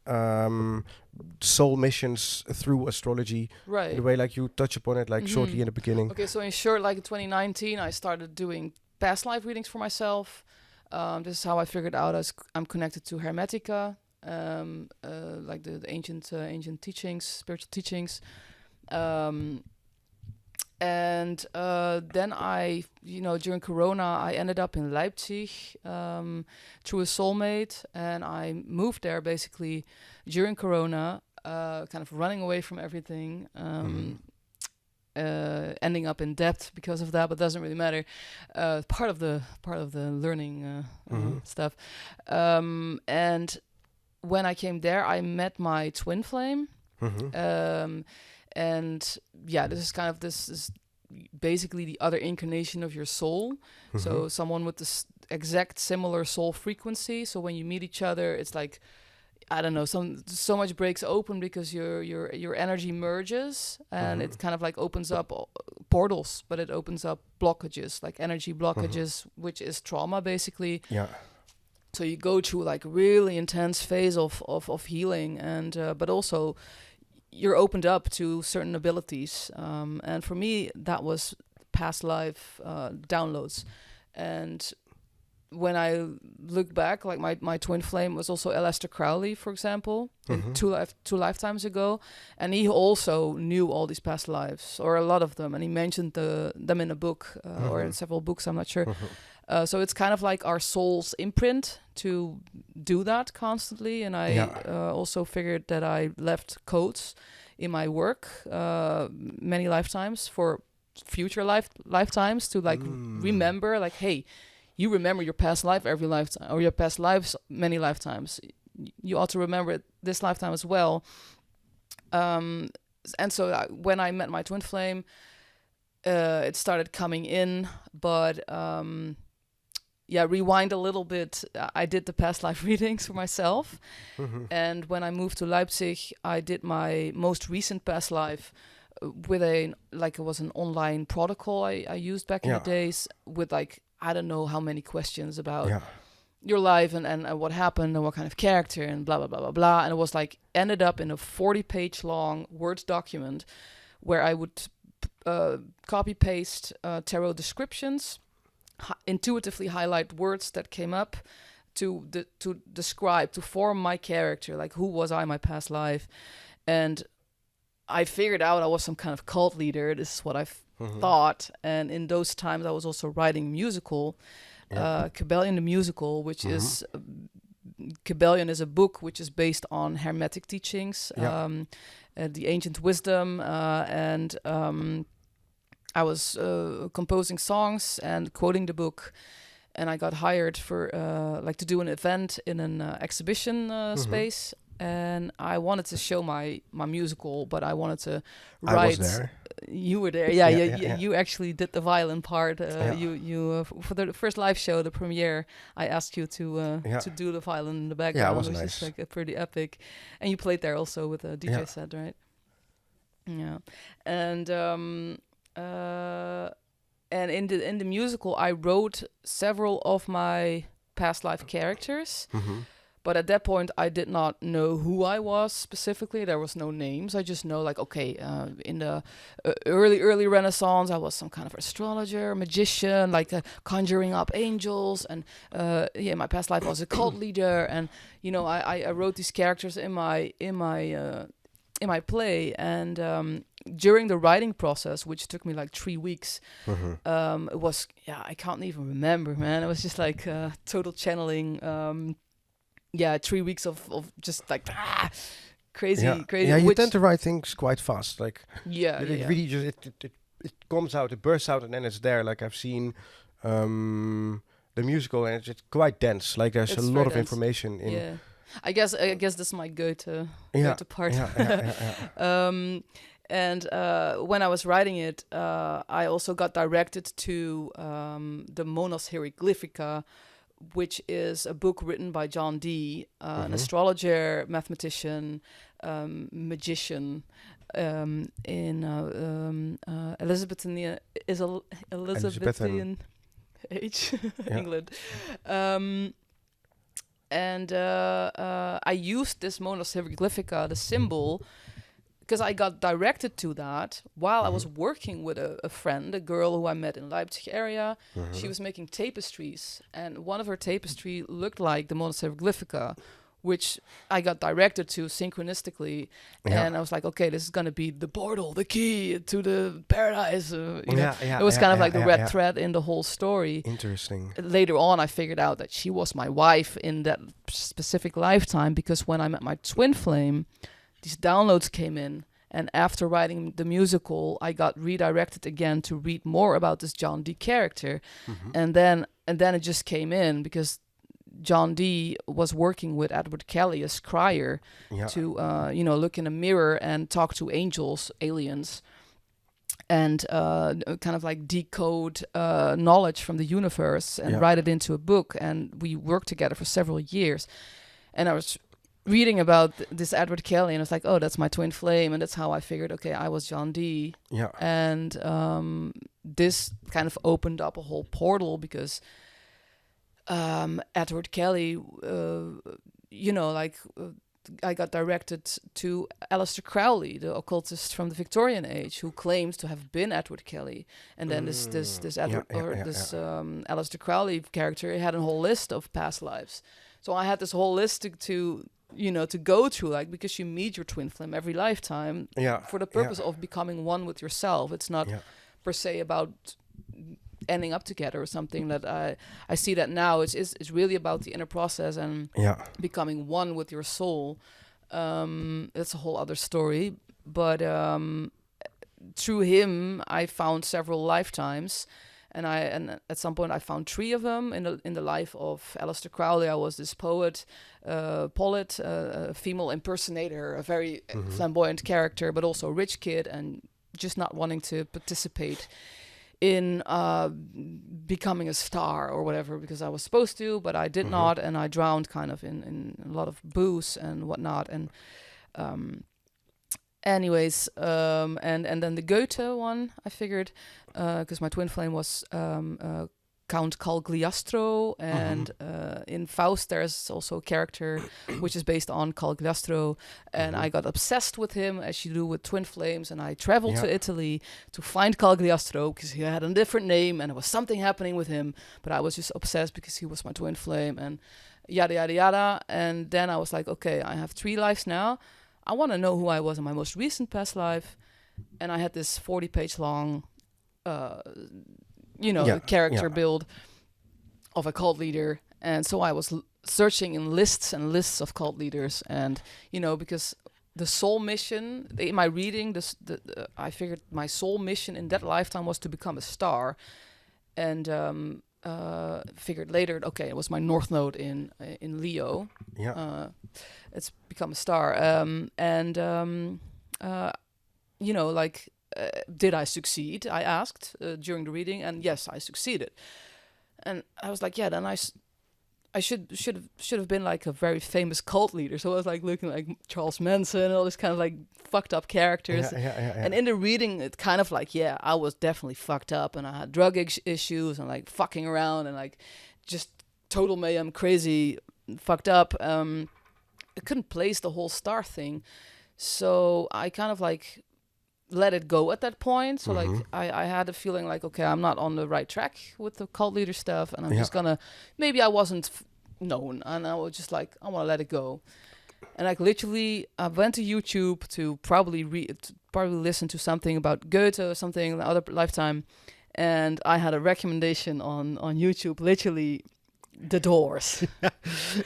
soul missions through astrology. Right. The way like you touch upon it like shortly in the beginning. Okay, so in short, like in 2019, I started doing past life readings for myself. This is how I figured out I'm connected to Hermetica, like the ancient teachings, spiritual teachings. And then I, during Corona, I ended up in Leipzig through a soulmate, and I moved there basically during Corona, kind of running away from everything. Ending up in debt because of that, but doesn't really matter. Part of the learning stuff. And when I came there, I met my twin flame. And yeah, this is basically the other incarnation of your soul. So someone with this exact similar soul frequency. So when you meet each other, it's like, I don't know, so much breaks open because your energy merges, and it kind of like opens up portals, but it opens up blockages, like energy blockages, which is trauma basically. Yeah. So you go through like really intense phase of healing, and but also you're opened up to certain abilities. And for me, that was past life downloads. And when I look back, like my twin flame was also Aleister Crowley, for example, two lifetimes ago, and he also knew all these past lives, or a lot of them, and he mentioned them in a book or in several books, I'm not sure. So it's kind of like our soul's imprint to do that constantly, and I also figured that I left codes in my work many lifetimes for future lifetimes to like remember, like, hey, you remember your past life every lifetime, or your past lives many lifetimes. You ought to remember this lifetime as well. And so when I met my twin flame, it started coming in. But rewind a little bit. I did the past life readings for myself. And when I moved to Leipzig, I did my most recent past life with it was an online protocol I used back in the days, with like, I don't know how many questions about your life and what happened and what kind of character and blah, blah, blah, blah, blah. And it was like ended up in a 40-page long Word document where I would copy paste tarot descriptions, intuitively highlight words that came up to describe, to form my character, like who was I in my past life. And I figured out I was some kind of cult leader. This is what I've thought. And in those times I was also writing musical, Kybalion the musical, which is Kybalion is a book which is based on Hermetic teachings, the ancient wisdom, and I was composing songs and quoting the book, and I got hired for to do an event in an exhibition space. And I wanted to show my musical, but I wanted to write. I was there. You were there, You actually did the violin part. You for the first live show, the premiere, I asked you to do the violin in the background, was which nice. is like a pretty epic. And you played there also with a DJ set, right? Yeah, and in the musical, I wrote several of my past life characters. But at that point, I did not know who I was specifically. There was no names. I just know, like, okay, in the early Renaissance, I was some kind of astrologer, magician, like conjuring up angels. And my past life I was a cult leader. And I wrote these characters in my play. And during the writing process, which took me like 3 weeks, it was I can't even remember, man. It was just like total channeling. 3 weeks of just like crazy. Yeah, you tend to write things quite fast. Like Yeah, it yeah. really just it comes out, it bursts out, and then it's there. Like I've seen the musical, and it's just quite dense. Like there's It's a very lot of dense. information in. Yeah. I guess this is my go-to part. And when I was writing it, I also got directed to the Monos Hieroglyphica, which is a book written by John Dee, an astrologer, mathematician, magician, in Elizabethan Elizabethan age, England. And I used this Monos Hieroglyphica, the symbol, because I got directed to that while I was working with a friend, a girl who I met in Leipzig area. She was making tapestries, and one of her tapestry looked like the Monos Hieroglyphica, which I got directed to synchronistically. And I was like, okay, this is going to be the portal, the key to the paradise. It was kind of like the red thread in the whole story. Interesting. Later on, I figured out that she was my wife in that specific lifetime, because when I met my twin flame, these downloads came in, and after writing the musical, I got redirected again to read more about this John Dee character, and then it just came in because John Dee was working with Edward Kelly as Cryer to look in a mirror and talk to angels, aliens, and kind of like decode knowledge from the universe and write it into a book. And we worked together for several years, and I was reading about this Edward Kelly, and I was like, oh, that's my twin flame. And that's how I figured, okay, I was John Dee. Yeah. And this kind of opened up a whole portal, because Edward Kelly, I got directed to Aleister Crowley, the occultist from the Victorian age, who claims to have been Edward Kelly. And then this Aleister Crowley character had a whole list of past lives. So I had this whole list to go through, like, because you meet your twin flame every lifetime for the purpose of becoming one with yourself. It's not per se about ending up together or something. That I see that now it's really about the inner process and becoming one with your soul. That's a whole other story. But through him, I found several lifetimes. And at some point I found 3 of them in the life of Aleister Crowley. I was this poet, a female impersonator, a very flamboyant character, but also a rich kid, and just not wanting to participate in becoming a star or whatever, because I was supposed to, but I did not, and I drowned kind of in a lot of booze and whatnot. And anyways, and then the Goethe one, I figured, because my twin flame was Count Cagliostro, and in Faust there's also a character which is based on Cagliostro, and I got obsessed with him, as you do with twin flames, and I traveled to Italy to find Cagliostro because he had a different name and there was something happening with him, but I was just obsessed because he was my twin flame, and yada yada yada. And then I was like, okay, I have 3 lives now. I want to know who I was in my most recent past life, and I had this 40-page long character build of a cult leader. And so I was searching in lists and lists of cult leaders, and because the soul mission in my reading, I figured my soul mission in that lifetime was to become a star, and figured later, okay, it was my north node in Leo. It's become a star, did I succeed? I asked during the reading, and yes, I succeeded. And I was like, then I should have been like a very famous cult leader. So I was like looking like Charles Manson and all this kind of like fucked up characters. And in the reading, it kind of like, I was definitely fucked up, and I had drug issues and like fucking around and like just total mayhem, crazy, fucked up. I couldn't place the whole star thing, so I kind of like let it go at that point. So like I had a feeling like, okay, I'm not on the right track with the cult leader stuff, and I'm just gonna, maybe I wasn't known, and I was just like, I want to let it go. And like literally I went to YouTube to probably listen to something about Goethe or something in the other lifetime, and I had a recommendation on YouTube literally The Doors.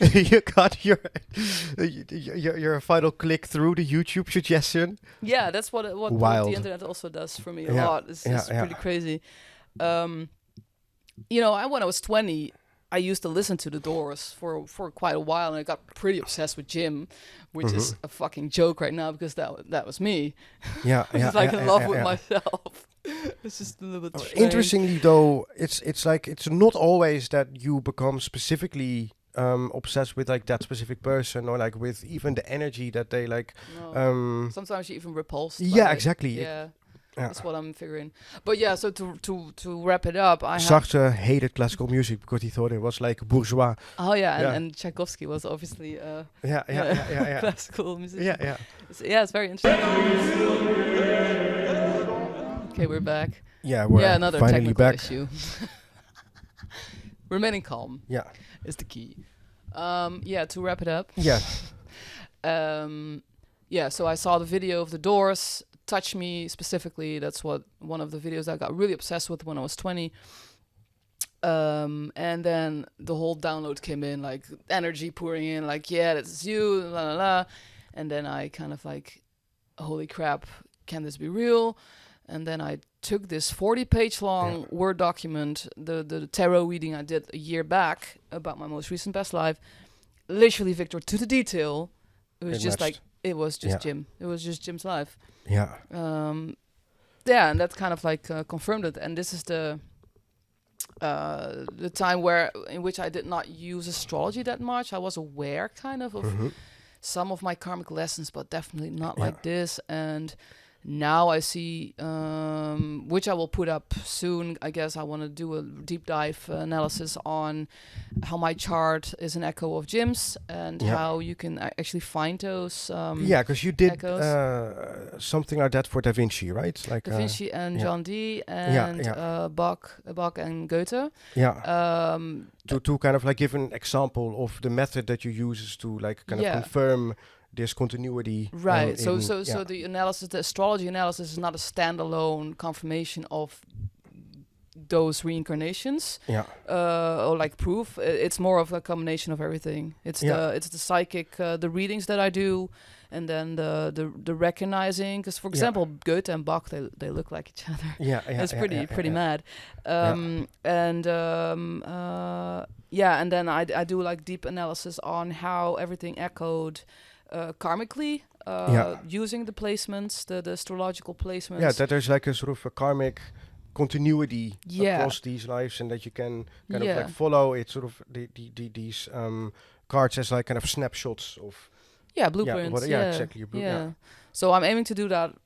You got your final click through the YouTube suggestion. Yeah, that's what Wild. the internet also does for me a Yeah, lot. It's yeah, pretty crazy. You know, when I was 20, I used to listen to The Doors for quite a while, and I got pretty obsessed with Jim, which is a fucking joke right now because that was me. Yeah, I was like in love with myself. It's just a little bit strange. Interestingly, though, it's like it's not always that you become specifically obsessed with like that specific person, or like with even the energy that they like. No. Sometimes you even repulsed. Yeah, exactly. Yeah. That's what I'm figuring. But yeah, so to wrap it up, Sartre hated classical music because he thought it was like bourgeois. Oh yeah, and Tchaikovsky was obviously classical music. Yeah. It's very interesting. Okay, we're back. Yeah, we're another finally technical back. issue. Remaining calm. Yeah, is the key. To wrap it up. Yeah. So I saw the video of The Doors. Touch Me specifically. That's one of the videos I got really obsessed with when I was 20. And then the whole download came in, like energy pouring in, like, yeah, that's you, la la la. And then I kind of like, holy crap, can this be real? And then I took this 40-page long Word document, the tarot reading I did a year back about my most recent past life, literally, Victor, to the detail. It was just like, it was just Jim. It was just Jim's life. Yeah. And that kind of like confirmed it. And this is the time in which I did not use astrology that much. I was aware kind of some of my karmic lessons, but definitely not like this. And now I see, which I will put up soon. I guess I want to do a deep dive analysis on how my chart is an echo of Jim's, and how you can actually find those. Because you did echoes. Something like that for Da Vinci, right? Like Da Vinci and John Dee and Bach and Goethe. Yeah. To kind of like give an example of the method that you use to like kind of confirm this continuity. Right. So the analysis, the astrology analysis, is not a standalone confirmation of those reincarnations. Or like proof. It's more of a combination of everything. It's the psychic, the readings that I do, and then the recognizing. Because for example, Goethe and Bach, they look like each other. It's pretty mad. And then I do like deep analysis on how everything echoed karmically, using the placements, the astrological placements. Yeah, that there's like a sort of a karmic continuity across these lives, and that you can kind of like follow it, sort of these cards as like kind of snapshots of blueprints. Exactly. So I'm aiming to do that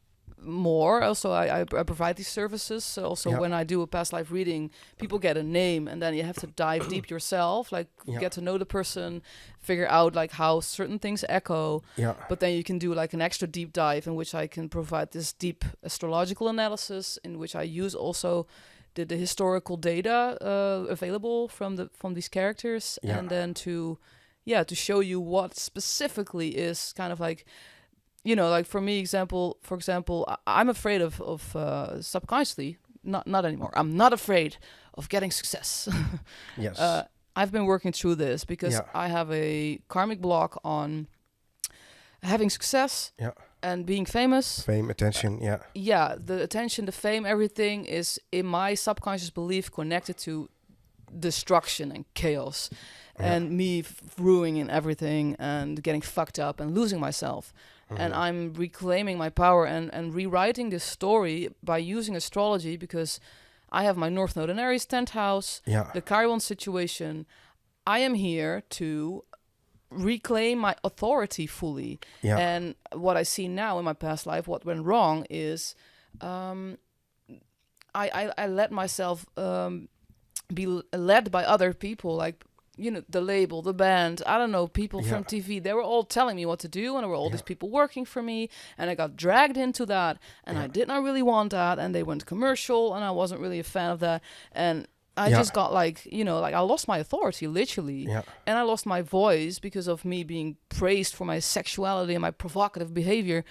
more. Also, I provide these services. When I do a past life reading, people get a name, and then you have to dive deep yourself, like get to know the person, figure out like how certain things echo. But then you can do like an extra deep dive in which I can provide this deep astrological analysis, in which I use also the historical data available from these characters, and then to show you what specifically is kind of like, you know, like for me, for example, I'm afraid of subconsciously, not anymore. I'm not afraid of getting success. Yes. I've been working through this because I have a karmic block on having success and being famous. Fame, attention, the attention, the fame, everything is in my subconscious belief connected to destruction and chaos. And me ruining everything and getting fucked up and losing myself. And I'm reclaiming my power and rewriting this story by using astrology, because I have my North Node in Aries 10th house, the Chiron situation. I am here to reclaim my authority fully. And what I see now in my past life, what went wrong is I let myself be led by other people, like, you know, the label, the band, I don't know, people from TV. They were all telling me what to do, and there were all these people working for me, and I got dragged into that, and I did not really want that, and they went commercial, and I wasn't really a fan of that, and I just got like, you know, like I lost my authority, literally, and I lost my voice because of me being praised for my sexuality and my provocative behavior.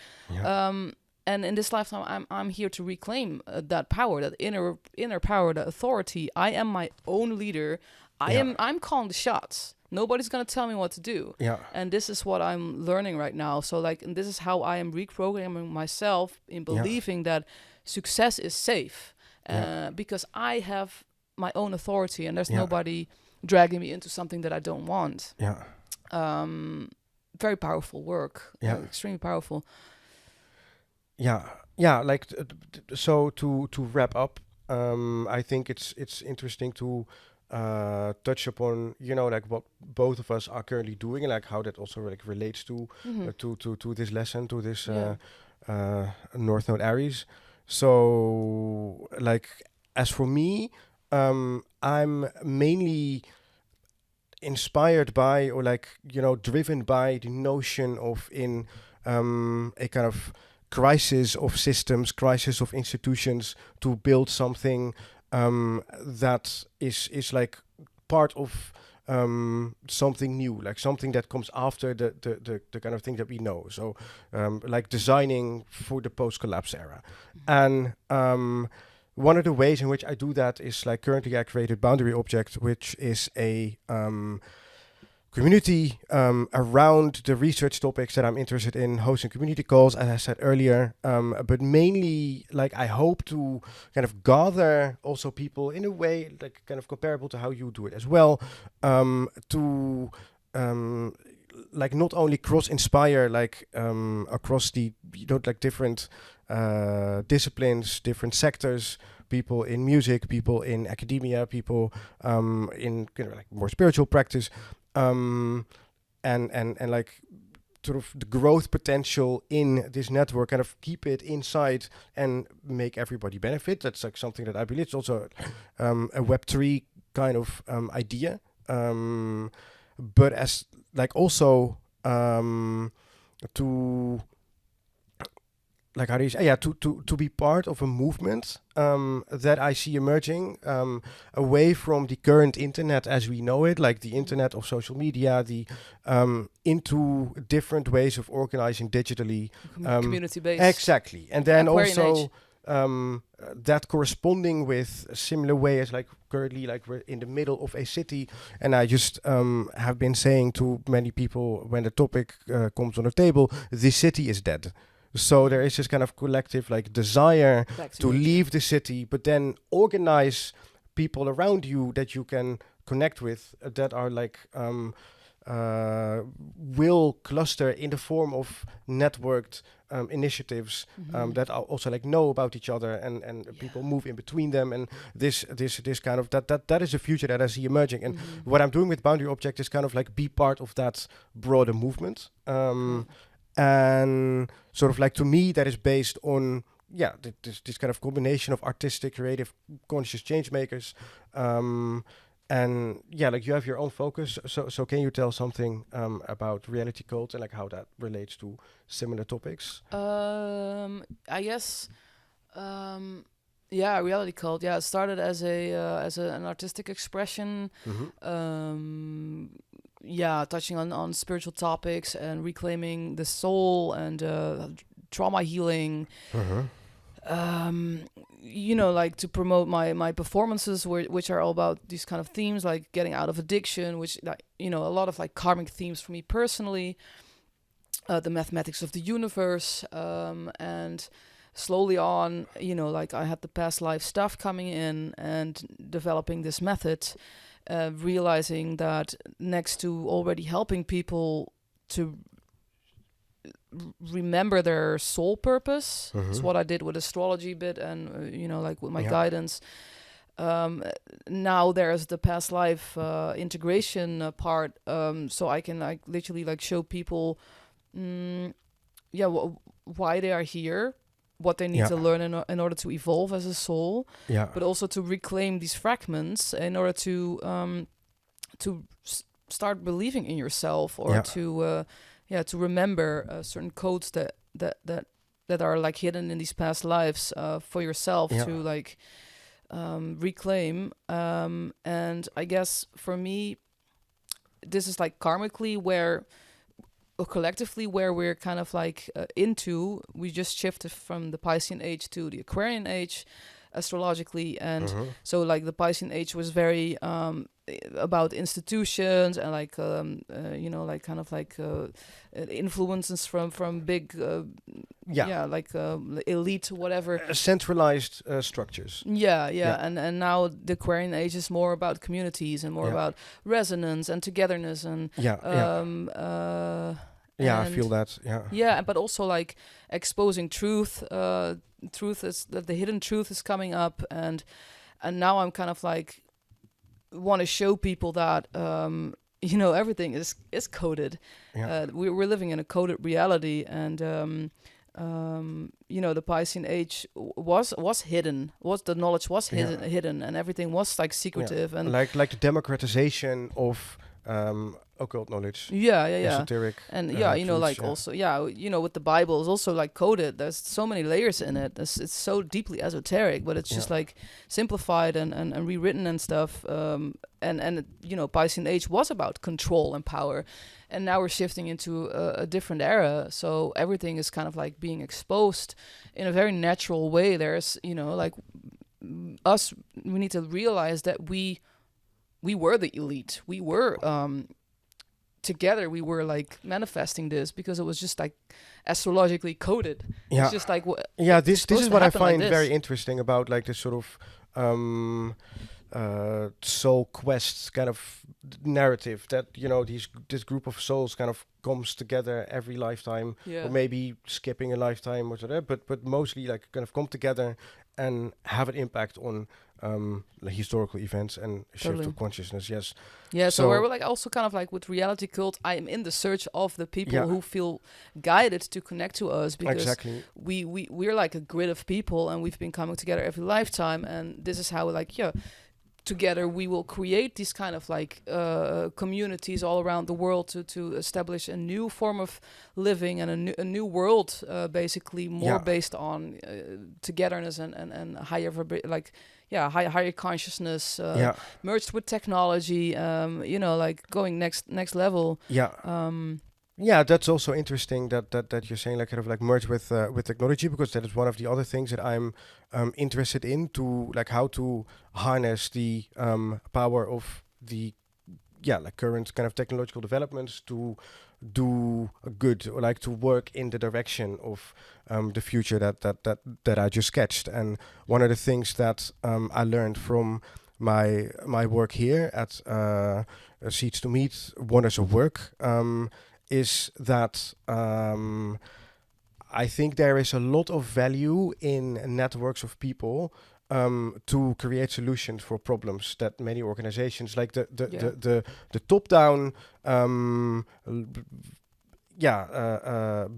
And in this lifetime, I'm here to reclaim that power, that inner power, that authority. I am my own leader. I'm calling the shots. Nobody's gonna tell me what to do. Yeah. And this is what I'm learning right now. So like, and this is how I am reprogramming myself in believing that success is safe, because I have my own authority, and there's nobody dragging me into something that I don't want. Yeah. Very powerful work. Extremely powerful. Yeah. Like so to wrap up, I think it's interesting to touch upon, you know, like what both of us are currently doing, and like how that also like relates to to this lesson, to this North Node Aries. So like, as for me, I'm mainly inspired by, or like, you know, driven by the notion of in a kind of crisis of systems, crisis of institutions, to build something that is like part of something new, like something that comes after the kind of thing that we know. So like designing for the post-collapse era. And one of the ways in which I do that is like currently I created Boundary Object, which is a community around the research topics that I'm interested in, hosting community calls, as I said earlier, but mainly like I hope to kind of gather also people in a way like kind of comparable to how you do it as well, to like not only cross-inspire like across the, you know, like different disciplines, different sectors, people in music, people in academia, people in kind of like more spiritual practice, and like sort of the growth potential in this network, kind of keep it inside and make everybody benefit. That's like something that I believe it's also a Web3 kind of idea, but as like also to like how do you say, to be part of a movement that I see emerging away from the current internet as we know it, like the internet of social media, the into different ways of organizing digitally, community-based. Exactly, and then also that corresponding with a similar way as like currently like we're in the middle of a city, and I just have been saying to many people when the topic comes on the table, the city is dead. So there is this kind of collective like desire to leave the city, but then organize people around you that you can connect with that are like will cluster in the form of networked initiatives that are also like know about each other, and people move in between them, and this kind of that is the future that I see emerging. And what I'm doing with Boundary Object is kind of like be part of that broader movement. And sort of like, to me, that is based on this kind of combination of artistic, creative, conscious change makers, and like you have your own focus. So can you tell something about reality cult and like how that relates to similar topics? I guess reality cult. It started as an artistic expression. Touching on spiritual topics and reclaiming the soul and trauma healing. You know, like to promote my performances, which are all about these kind of themes, like getting out of addiction, which, you know, a lot of like karmic themes for me personally, the mathematics of the universe, and slowly on, you know, like I had the past life stuff coming in and developing this method. Realizing that next to already helping people to remember their soul purpose, it's what I did with astrology bit, and you know, like with my guidance. Now there's the past life integration part, so I can like literally like show people, why they are here, what they need to learn in order to evolve as a soul, but also to reclaim these fragments in order to start believing in yourself, or to remember certain codes that are like hidden in these past lives for yourself to like reclaim. And I guess for me, this is like karmically where, or collectively, where we're kind of like we just shifted from the Piscean age to the Aquarian age, astrologically, and Mhm. so like the Piscean age was very about institutions and like like kind of like influences from big Yeah. like elite whatever. Centralized structures. Yeah, Yeah. and now the Aquarian age is more about communities and more Yeah. about resonance and togetherness and Yeah. Yeah, I feel and that. Yeah. yeah, but also like exposing truth. Truth is that the hidden truth is coming up, and now I'm kind of like want to show people that everything is coded. Yeah. We're living in a coded reality, and the Piscean age was hidden. The knowledge was hidden, and everything was like secretive, and like the democratization of occult knowledge. yeah, Esoteric. and truths, like also with the Bible is also like coded. There's so many layers in it. It's so deeply esoteric, but it's just like simplified and rewritten and stuff. And Piscean age was about control and power, and now we're shifting into a different era. So everything is kind of like being exposed in a very natural way. There's like us. We need to realize that we were the elite. We were together. We were like manifesting this because it was just like astrologically coded. Yeah. It's just like This is what I find like very interesting about like this sort of soul quest kind of narrative, that this group of souls kind of comes together every lifetime, or maybe skipping a lifetime or whatever, but mostly like kind of come together and have an impact on like historical events and shift of consciousness. Yes. Yeah, so we're like also kind of like with reality cult, I am in the search of the people who feel guided to connect to us, because we're like a grid of people, and we've been coming together every lifetime, and this is how together we will create these kind of like communities all around the world to establish a new form of living and a new world, basically more based on togetherness and higher higher consciousness, merged with technology, like going next level. Yeah, that's also interesting that you're saying like kind of like merge with technology, because that is one of the other things that I'm interested in, to like how to harness the power of the like current kind of technological developments to do good, or like to work in the direction of the future that I just sketched. And one of the things that I learned from my work here at Seeds to Meet, Wonders of Work, is that I think there is a lot of value in networks of people to create solutions for problems that many organizations, like the top down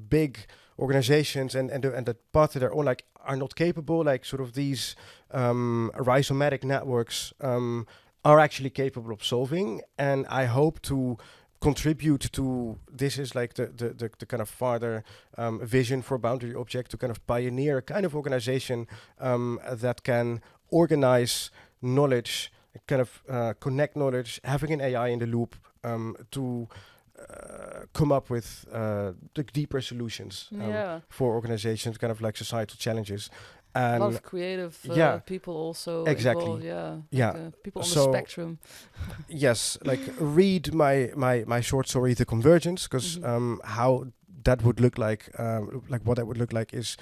big organizations and the path that they're on, like, are not capable. Like sort of these rhizomatic networks are actually capable of solving, and I hope to contribute to this. Is like the kind of farther vision for Boundary Object, to kind of pioneer a kind of organization that can organize knowledge, kind of connect knowledge, having an AI in the loop to come up with the deeper solutions for organizations, kind of like societal challenges. And a lot of creative people also exactly involved, like, people on the spectrum. Yes, like read my short story The Convergence, because how that would look like what that would look like is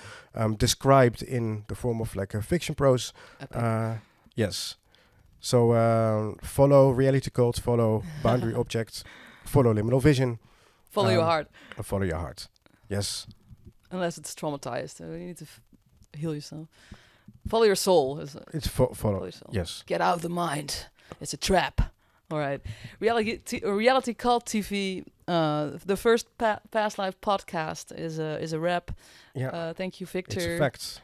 described in the form of like a fiction prose. Yes, so follow Reality Cult, follow Boundary Object, follow Liminal Vision, follow your heart, follow your heart. Yes, unless it's traumatized, you need to heal yourself. Follow your soul. It's follow your soul. Yes. Get out of the mind. It's a trap. All right. Reality Cult TV. The first past life podcast is a wrap. Yeah. Thank you, Victor. It's a fact.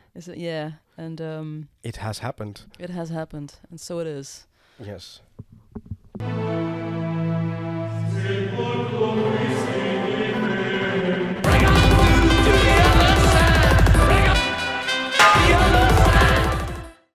And it has happened. It has happened, and so it is. Yes.